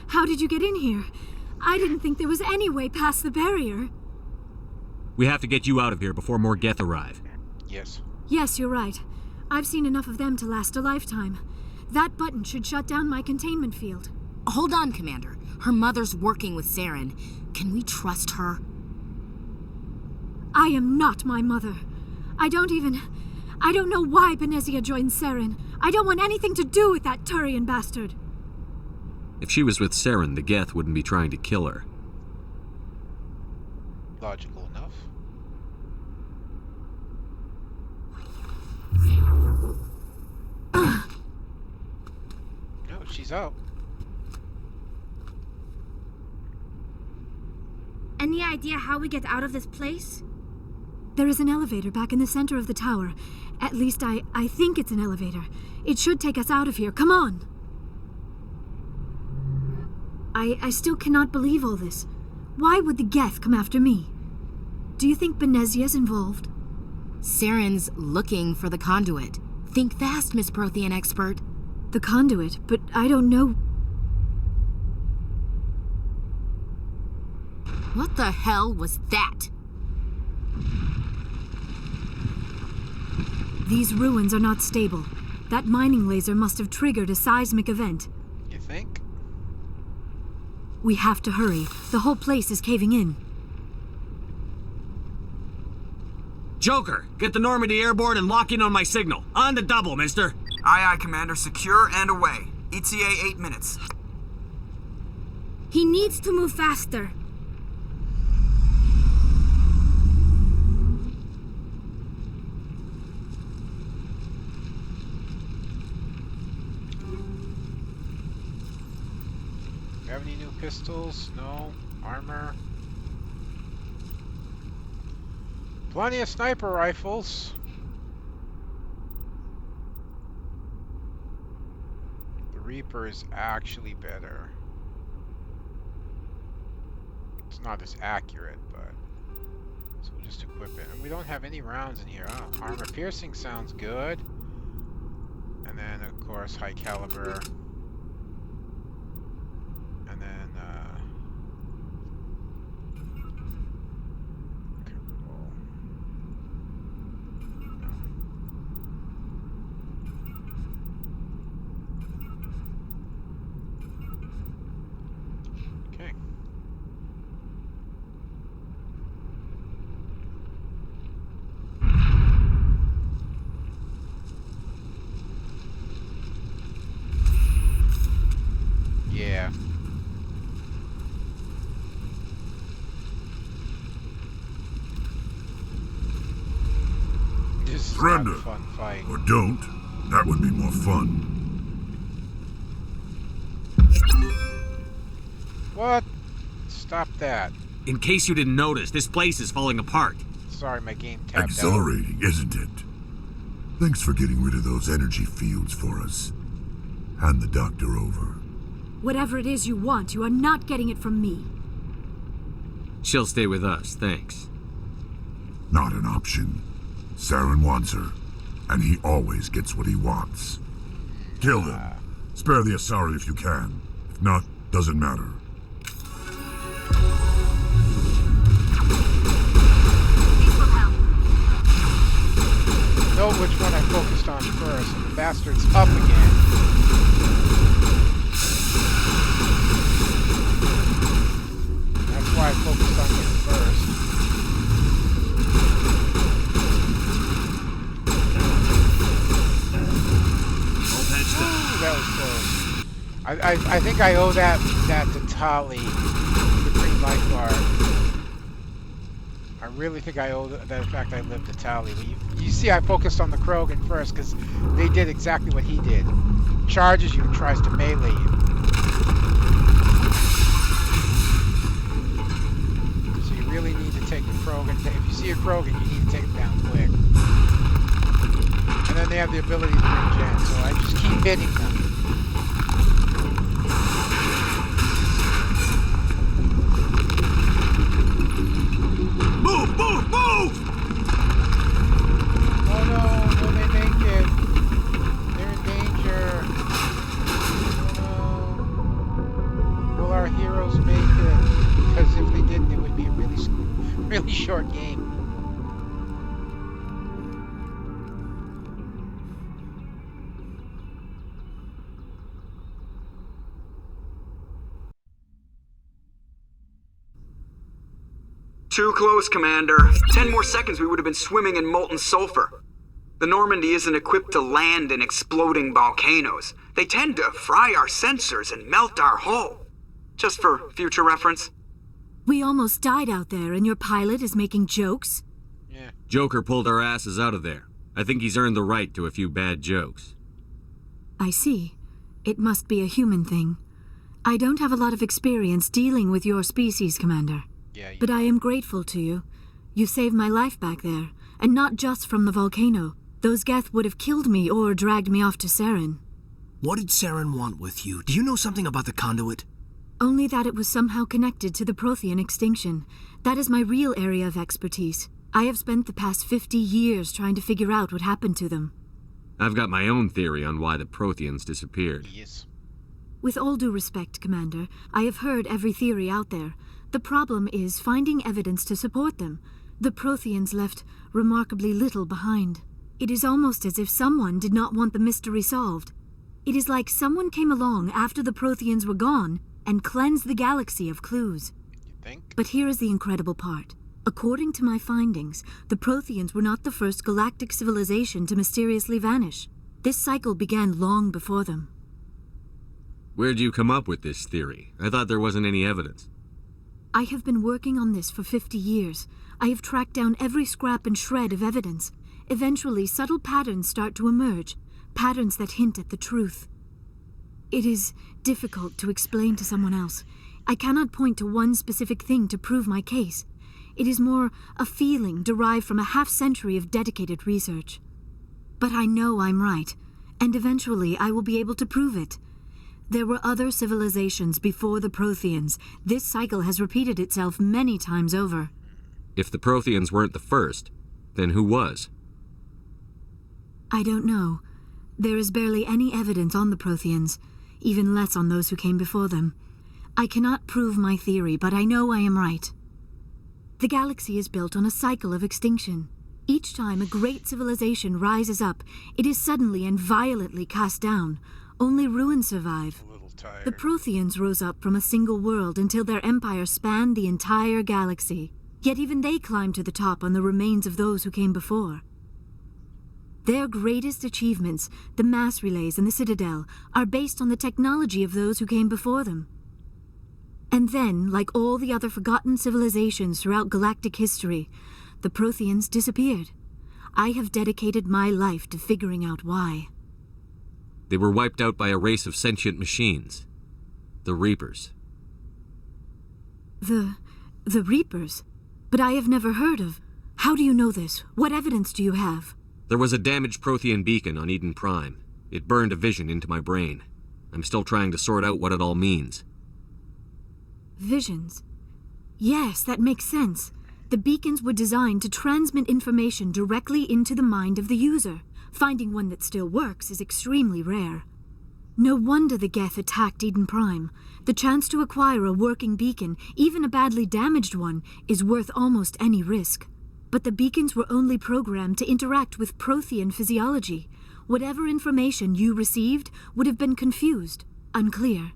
How did you get in here? I didn't think there was any way past the barrier. We have to get you out of here before more Geth arrive. Yes. Yes, you're right. I've seen enough of them to last a lifetime. That button should shut down my containment field. Hold on, Commander. Her mother's working with Saren. Can we trust her? I am not my mother. I don't know why Benezia joined Saren. I don't want anything to do with that Turian bastard. If she was with Saren, the Geth wouldn't be trying to kill her. Logical enough. No, she's out. Any idea how we get out of this place? There is an elevator back in the center of the tower. At least I think it's an elevator. It should take us out of here. Come on! I still cannot believe all this. Why would the Geth come after me? Do you think Benezia's involved? Saren's looking for the conduit. Think fast, Miss Prothean expert. The conduit, but I don't know. What the hell was that? These ruins are not stable. That mining laser must have triggered a seismic event. You think? We have to hurry. The whole place is caving in. Joker, get the Normandy airborne and lock in on my signal. On the double, mister. Aye, aye, Commander. Secure and away. ETA 8 minutes. He needs to move faster. Have any new pistols? No. Armor? Plenty of sniper rifles. The Reaper is actually better. It's not as accurate, but... So we'll just equip it. And we don't have any rounds in here. Oh, armor piercing sounds good. And then, of course, high caliber. And then, okay. Yeah. This is not a Surrender. fun fight. Or don't. That would be more fun. What? Stop that. In case you didn't notice, this place is falling apart. Sorry, my game tapped out. Exhilarating, isn't it? Thanks for getting rid of those energy fields for us. Hand the doctor over. Whatever it is you want, you are not getting it from me. She'll stay with us, thanks. Not an option. Saren wants her, and he always gets what he wants. Kill him. Spare the Asari if you can. If not, doesn't matter. which one I focused on first, and the bastard's up again. That's why I focused on him first. All patched up. Ooh, that was close. I think I owe that to Tali, the green lifeguard. I really think I owe the fact I lived to Tali. But you see, I focused on the Krogan first because they did exactly what he did. Charges you and tries to melee you. So you really need to take the Krogan. If you see a Krogan, you need to take him down quick. And then they have the ability to regen, so I just keep hitting them. Move! Move! Move! Oh no, will they make it? They're in danger. Oh no. Will our heroes make it? Because if they didn't, it would be a really short game. Too close, Commander. 10 more seconds we would have been swimming in molten sulfur. The Normandy isn't equipped to land in exploding volcanoes. They tend to fry our sensors and melt our hull. Just for future reference. We almost died out there, and your pilot is making jokes? Yeah. Joker pulled our asses out of there. I think he's earned the right to a few bad jokes. I see. It must be a human thing. I don't have a lot of experience dealing with your species, Commander. Yeah. But I am grateful to you. You saved my life back there, and not just from the volcano. Those Geth would have killed me or dragged me off to Saren. What did Saren want with you? Do you know something about the conduit? Only that it was somehow connected to the Prothean extinction. That is my real area of expertise. I have spent the past 50 years trying to figure out what happened to them. I've got my own theory on why the Protheans disappeared. Yes. With all due respect, Commander, I have heard every theory out there. The problem is finding evidence to support them. The Protheans left remarkably little behind. It is almost as if someone did not want the mystery solved. It is like someone came along after the Protheans were gone and cleansed the galaxy of clues. You think? But here is the incredible part. According to my findings, the Protheans were not the first galactic civilization to mysteriously vanish. This cycle began long before them. Where'd you come up with this theory? I thought there wasn't any evidence. I have been working on this for 50 years. I have tracked down every scrap and shred of evidence. Eventually, subtle patterns start to emerge, patterns that hint at the truth. It is difficult to explain to someone else. I cannot point to one specific thing to prove my case. It is more a feeling derived from a half-century of dedicated research. But I know I'm right, and eventually I will be able to prove it. There were other civilizations before the Protheans. This cycle has repeated itself many times over. If the Protheans weren't the first, then who was? I don't know. There is barely any evidence on the Protheans, even less on those who came before them. I cannot prove my theory, but I know I am right. The galaxy is built on a cycle of extinction. Each time a great civilization rises up, it is suddenly and violently cast down. Only ruins survive. A little tired. The Protheans rose up from a single world until their empire spanned the entire galaxy. Yet even they climbed to the top on the remains of those who came before. Their greatest achievements, the mass relays and the Citadel, are based on the technology of those who came before them. And then, like all the other forgotten civilizations throughout galactic history, the Protheans disappeared. I have dedicated my life to figuring out why. They were wiped out by a race of sentient machines. The Reapers. The Reapers? But I have never heard of. How do you know this? What evidence do you have? There was a damaged Prothean beacon on Eden Prime. It burned a vision into my brain. I'm still trying to sort out what it all means. Visions? Yes, that makes sense. The beacons were designed to transmit information directly into the mind of the user. Finding one that still works is extremely rare. No wonder the Geth attacked Eden Prime. The chance to acquire a working beacon, even a badly damaged one, is worth almost any risk. but the beacons were only programmed to interact with Prothean physiology. Whatever information you received would have been confused, unclear.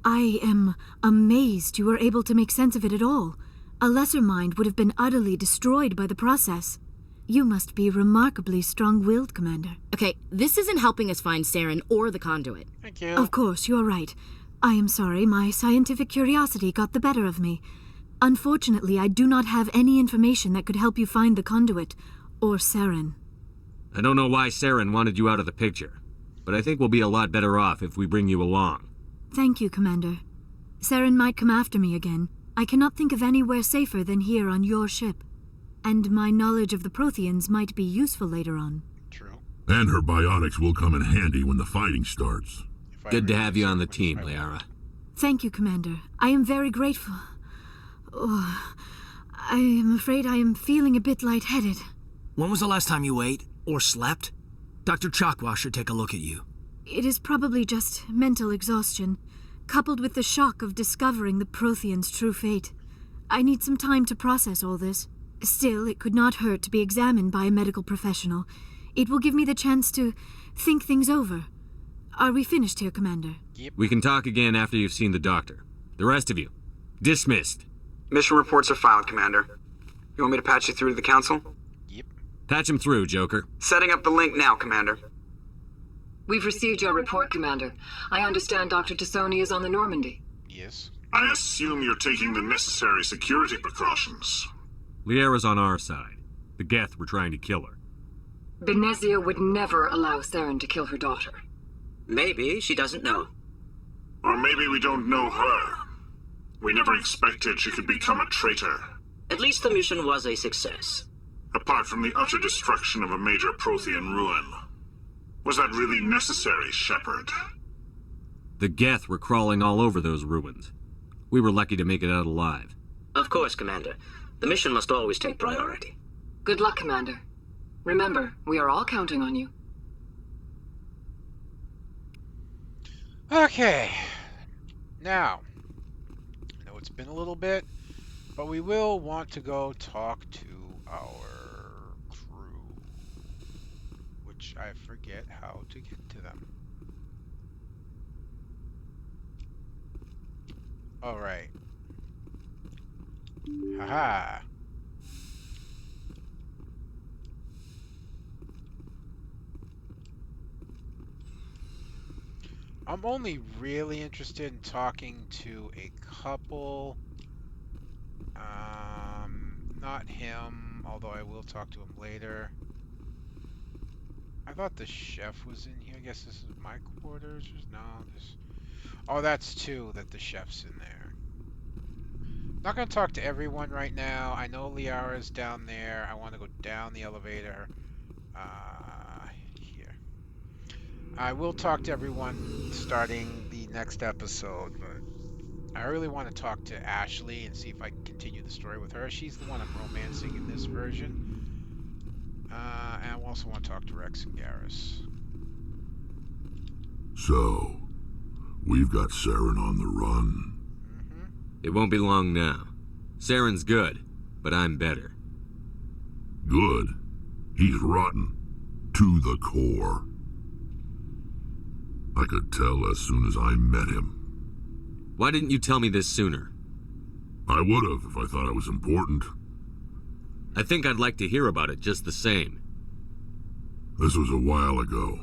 I am amazed you were able to make sense of it at all. A lesser mind would have been utterly destroyed by the process. You must be remarkably strong-willed, Commander. Okay, this isn't helping us find Saren or the conduit. Thank you. Of course, you're right. I am sorry, my scientific curiosity got the better of me. Unfortunately, I do not have any information that could help you find the conduit, or Saren. I don't know why Saren wanted you out of the picture, but I think we'll be a lot better off if we bring you along. Thank you, Commander. Saren might come after me again. I cannot think of anywhere safer than here on your ship. And my knowledge of the Protheans might be useful later on. True. And her biotics will come in handy when the fighting starts. Good to have you on the team, Liara. Thank you, Commander. I am very grateful. Oh, I am afraid I am feeling a bit lightheaded. When was the last time you ate or slept? Dr. Chakwa should take a look at you. It is probably just mental exhaustion, coupled with the shock of discovering the Protheans' true fate. I need some time to process all this. Still, it could not hurt to be examined by a medical professional. It will give me the chance to think things over. Are we finished here, Commander? Yep. We can talk again after you've seen the doctor. The rest of you, dismissed. Mission reports are filed, Commander. You want me to patch you through to the Council? Yep. Patch him through, Joker. Setting up the link now, Commander. We've received your report, Commander. I understand Dr. Tassoni is on the Normandy. Yes. I assume you're taking the necessary security precautions. Liara's on our side. The Geth were trying to kill her. Benezia would never allow Saren to kill her daughter. Maybe she doesn't know. Or maybe we don't know her. We never expected she could become a traitor. At least the mission was a success. Apart from the utter destruction of a major Prothean ruin. Was that really necessary, Shepard? The Geth were crawling all over those ruins. We were lucky to make it out alive. Of course, Commander. The mission must always take priority. Good luck, Commander. Remember, we are all counting on you. Okay. Now, I know it's been a little bit, but we will want to go talk to our crew, which I forget how to get to them. All right. Haha. I'm only really interested in talking to a couple. Not him, although I will talk to him later. I thought the chef was in here. I guess this is my quarters. No, this. Oh, that's two that the chef's in there. Not gonna talk to everyone right now. I know Liara's down there. I want to go down the elevator. Here. I will talk to everyone starting the next episode, but I really want to talk to Ashley and see if I can continue the story with her. She's the one I'm romancing in this version. And I also want to talk to Rex and Garrus. So, we've got Saren on the run. It won't be long now. Saren's good, but I'm better. Good? He's rotten. To the core. I could tell as soon as I met him. Why didn't you tell me this sooner? I would have if I thought it was important. I think I'd like to hear about it just the same. This was a while ago.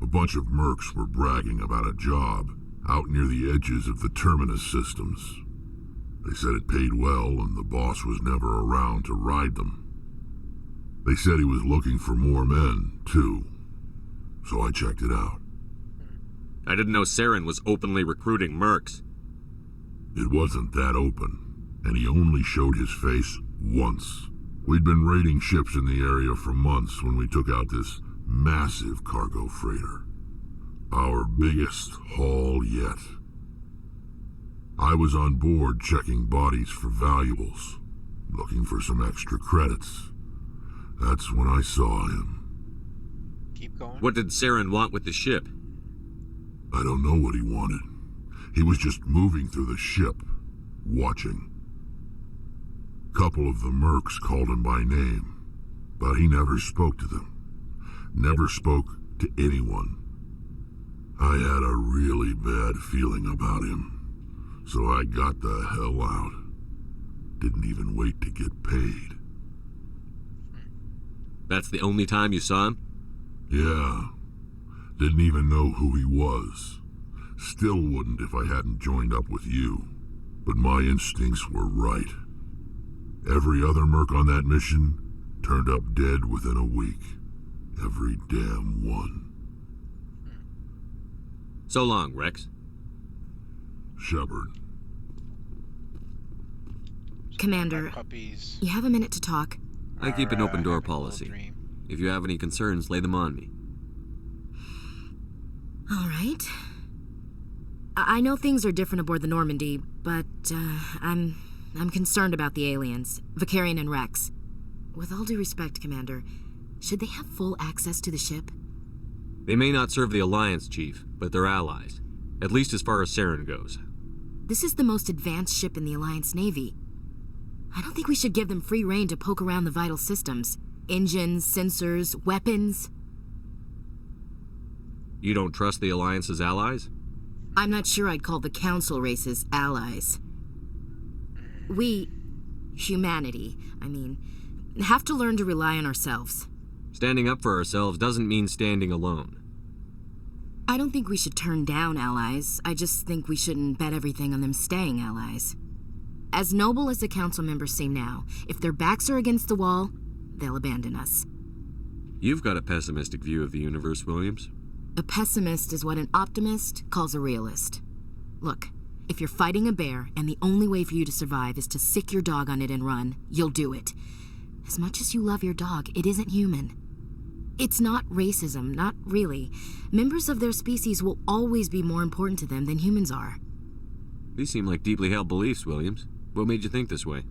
A bunch of mercs were bragging about a job out near the edges of the Terminus systems. They said it paid well and the boss was never around to ride them. They said he was looking for more men, too. So I checked it out. I didn't know Saren was openly recruiting mercs. It wasn't that open, and he only showed his face once. We'd been raiding ships in the area for months when we took out this massive cargo freighter. Our biggest haul yet. I was on board checking bodies for valuables, looking for some extra credits. That's when I saw him. Keep going. What did Saren want with the ship? I don't know what he wanted. He was just moving through the ship, watching. couple of the mercs called him by name, but he never spoke to them. Never spoke to anyone. I had a really bad feeling about him, so I got the hell out. Didn't even wait to get paid. That's the only time you saw him? Yeah. Didn't even know who he was. Still wouldn't if I hadn't joined up with you. But my instincts were right. Every other merc on that mission turned up dead within a week. Every damn one. So long, Rex. Shepard. Commander, Puppies. you have a minute to talk? I keep an open door having a little policy. dream. If you have any concerns, lay them on me. All right. I know things are different aboard the Normandy, but I'm concerned about the aliens, Vicarian and Rex. With all due respect, Commander, should they have full access to the ship? They may not serve the Alliance, Chief, but they're allies. At least as far as Saren goes. This is the most advanced ship in the Alliance Navy. I don't think we should give them free rein to poke around the vital systems. Engines, sensors, weapons. You don't trust the Alliance's allies? I'm not sure I'd call the Council races allies. We, humanity, have to learn to rely on ourselves. Standing up for ourselves doesn't mean standing alone. I don't think we should turn down allies. I just think we shouldn't bet everything on them staying allies. As noble as the Council members seem now, if their backs are against the wall, they'll abandon us. You've got a pessimistic view of the universe, Williams. A pessimist is what an optimist calls a realist. Look, if you're fighting a bear and the only way for you to survive is to sick your dog on it and run, you'll do it. As much as you love your dog, it isn't human. It's not racism, not really. Members of their species will always be more important to them than humans are. These seem like deeply held beliefs, Williams. What made you think this way?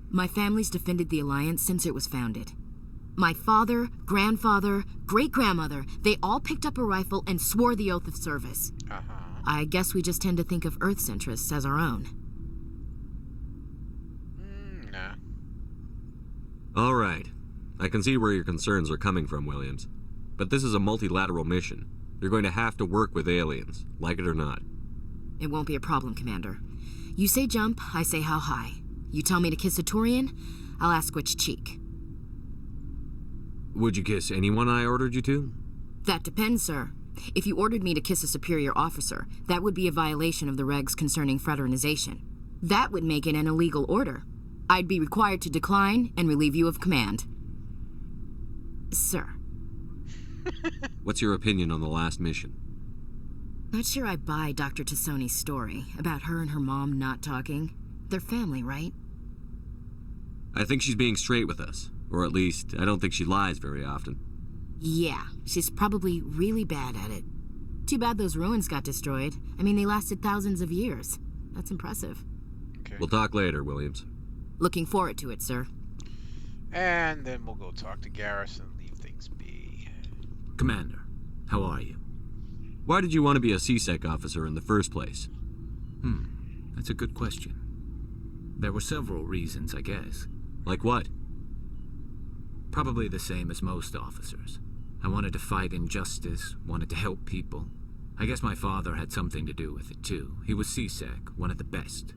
My family's defended the Alliance since it was founded. My father, grandfather, great-grandmother, they all picked up a rifle and swore the oath of service. I guess we just tend to think of Earth's interests as our own. Nah. All right. I can see where your concerns are coming from, Williams. But this is a multilateral mission. You're going to have to work with aliens, like it or not. It won't be a problem, Commander. You say jump, I say how high. You tell me to kiss a Turian, I'll ask which cheek. Would you kiss anyone I ordered you to? That depends, sir. If you ordered me to kiss a superior officer, that would be a violation of the regs concerning fraternization. That would make it an illegal order. I'd be required to decline and relieve you of command. Sir. What's your opinion on the last mission? Not sure I buy Dr. Tassoni's story about her and her mom not talking. They're family, right? I think she's being straight with us. Or at least, I don't think she lies very often. Yeah, she's probably really bad at it. Too bad those ruins got destroyed. They lasted thousands of years. That's impressive. Okay. We'll talk later, Williams. Looking forward to it, sir. And then we'll go talk to Garrus and leave things be. Commander, how are you? Why did you want to be a CSEC officer in the first place? That's a good question. There were several reasons, I guess. Like what? Probably the same as most officers. I wanted to fight injustice, wanted to help people. I guess my father had something to do with it too. He was CSEC, one of the best.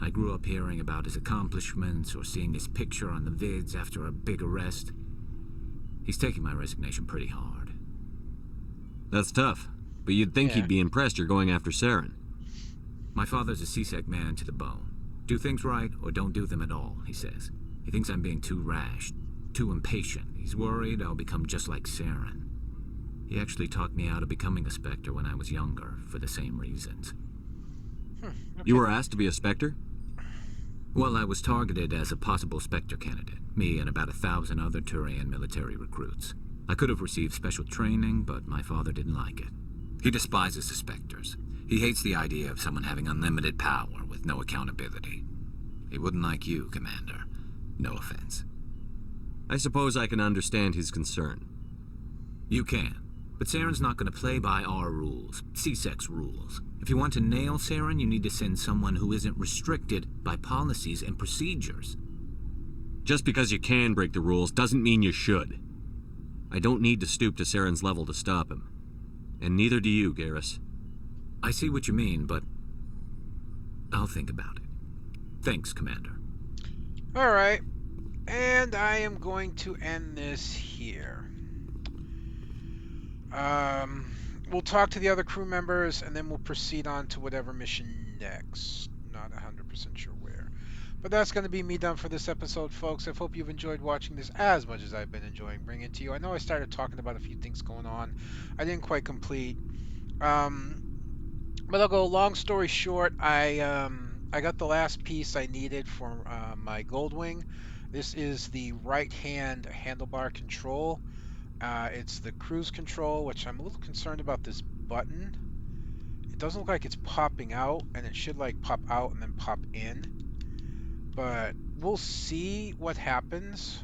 I grew up hearing about his accomplishments or seeing his picture on the vids after a big arrest. He's taking my resignation pretty hard. That's tough, but you'd think he'd be impressed you're going after Saren. My father's a CSEC man to the bone. Do things right or don't do them at all, he says. He thinks I'm being too rash, too impatient. He's worried I'll become just like Saren. He actually talked me out of becoming a Spectre when I was younger, for the same reasons. Okay. You were asked to be a Spectre? Well, I was targeted as a possible Spectre candidate, me and about 1,000 other Turian military recruits. I could have received special training, but my father didn't like it. He despises the Spectres. He hates the idea of someone having unlimited power with no accountability. He wouldn't like you, Commander. No offense. I suppose I can understand his concern. You can. But Saren's not going to play by our rules, CSEC's rules. If you want to nail Saren, you need to send someone who isn't restricted by policies and procedures. Just because you can break the rules doesn't mean you should. I don't need to stoop to Saren's level to stop him. And neither do you, Garrus. I see what you mean, but I'll think about it. Thanks, Commander. Alright. And I am going to end this here. We'll talk to the other crew members, and then we'll proceed on to whatever mission next. Not 100% sure where. But that's going to be me done for this episode, folks. I hope you've enjoyed watching this as much as I've been enjoying bringing it to you. I know I started talking about a few things going on. I didn't quite complete. But I'll go long story short. I got the last piece I needed for my Goldwing. This is the right-hand handlebar control. It's the cruise control, which I'm a little concerned about this button. It doesn't look like it's popping out, and it should like pop out and then pop in. But we'll see what happens.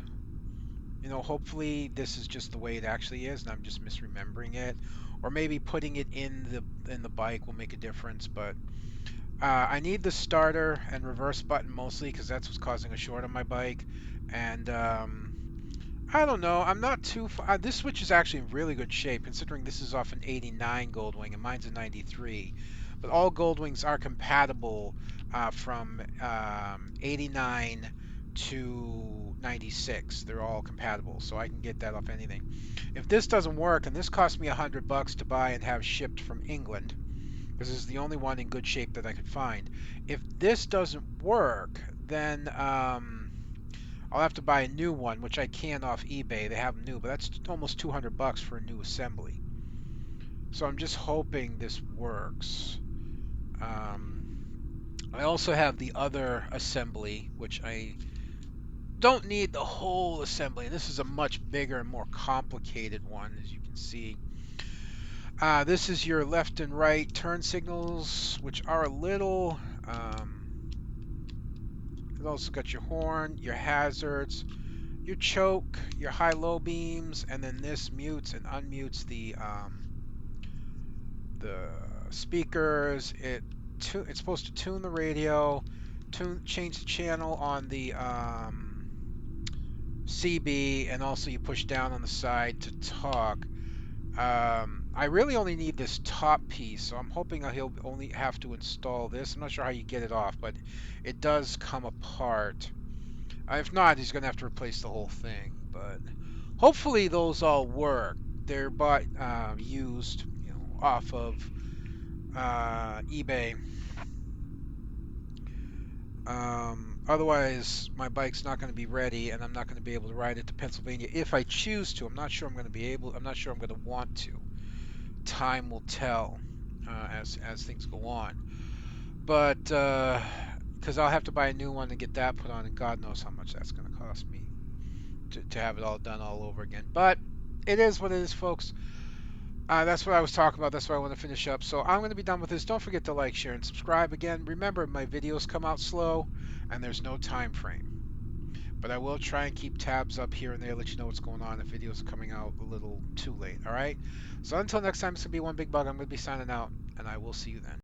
You know, hopefully this is just the way it actually is, and I'm just misremembering it. Or maybe putting it in the bike will make a difference. But I need the starter and reverse button mostly because that's what's causing a short on my bike. And I don't know. I'm not too this Switch is actually in really good shape, considering this is off an 89 Goldwing and mine's a 93. But all Goldwings are compatible from 89 to 96. They're all compatible, so I can get that off anything. If this doesn't work, and this cost me $100 to buy and have shipped from England, because this is the only one in good shape that I could find. If this doesn't work, then I'll have to buy a new one, which I can off eBay. They have them new, but that's almost $200 for a new assembly. So I'm just hoping this works. I also have the other assembly, which I don't need the whole assembly. This is a much bigger and more complicated one, as you can see. This is your left and right turn signals, which are a little... You've also got your horn, your hazards, your choke, your high-low beams, and then this mutes and unmutes the speakers. It's supposed to tune the radio, change the channel on the CB, and also you push down on the side to talk. I really only need this top piece, so I'm hoping he'll only have to install this. I'm not sure how you get it off, but it does come apart. If not, he's going to have to replace the whole thing. But hopefully those all work. They're bought used, you know, off of eBay. Otherwise, my bike's not going to be ready, and I'm not going to be able to ride it to Pennsylvania if I choose to. I'm not sure I'm going to be able. I'm not sure I'm going to want to. Time will tell as things go on. But because I'll have to buy a new one to get that put on, and God knows how much that's going to cost me to have it all done all over again. But it is what it is, folks. That's what I was talking about. That's what I want to finish up. So I'm going to be done with this. Don't forget to like, share, and subscribe. Again, remember, my videos come out slow, and there's no time frame. But I will try and keep tabs up here and there, let you know what's going on if videos are coming out a little too late. All right? So until next time, it's going to be One Big Bug. I'm going to be signing out, and I will see you then.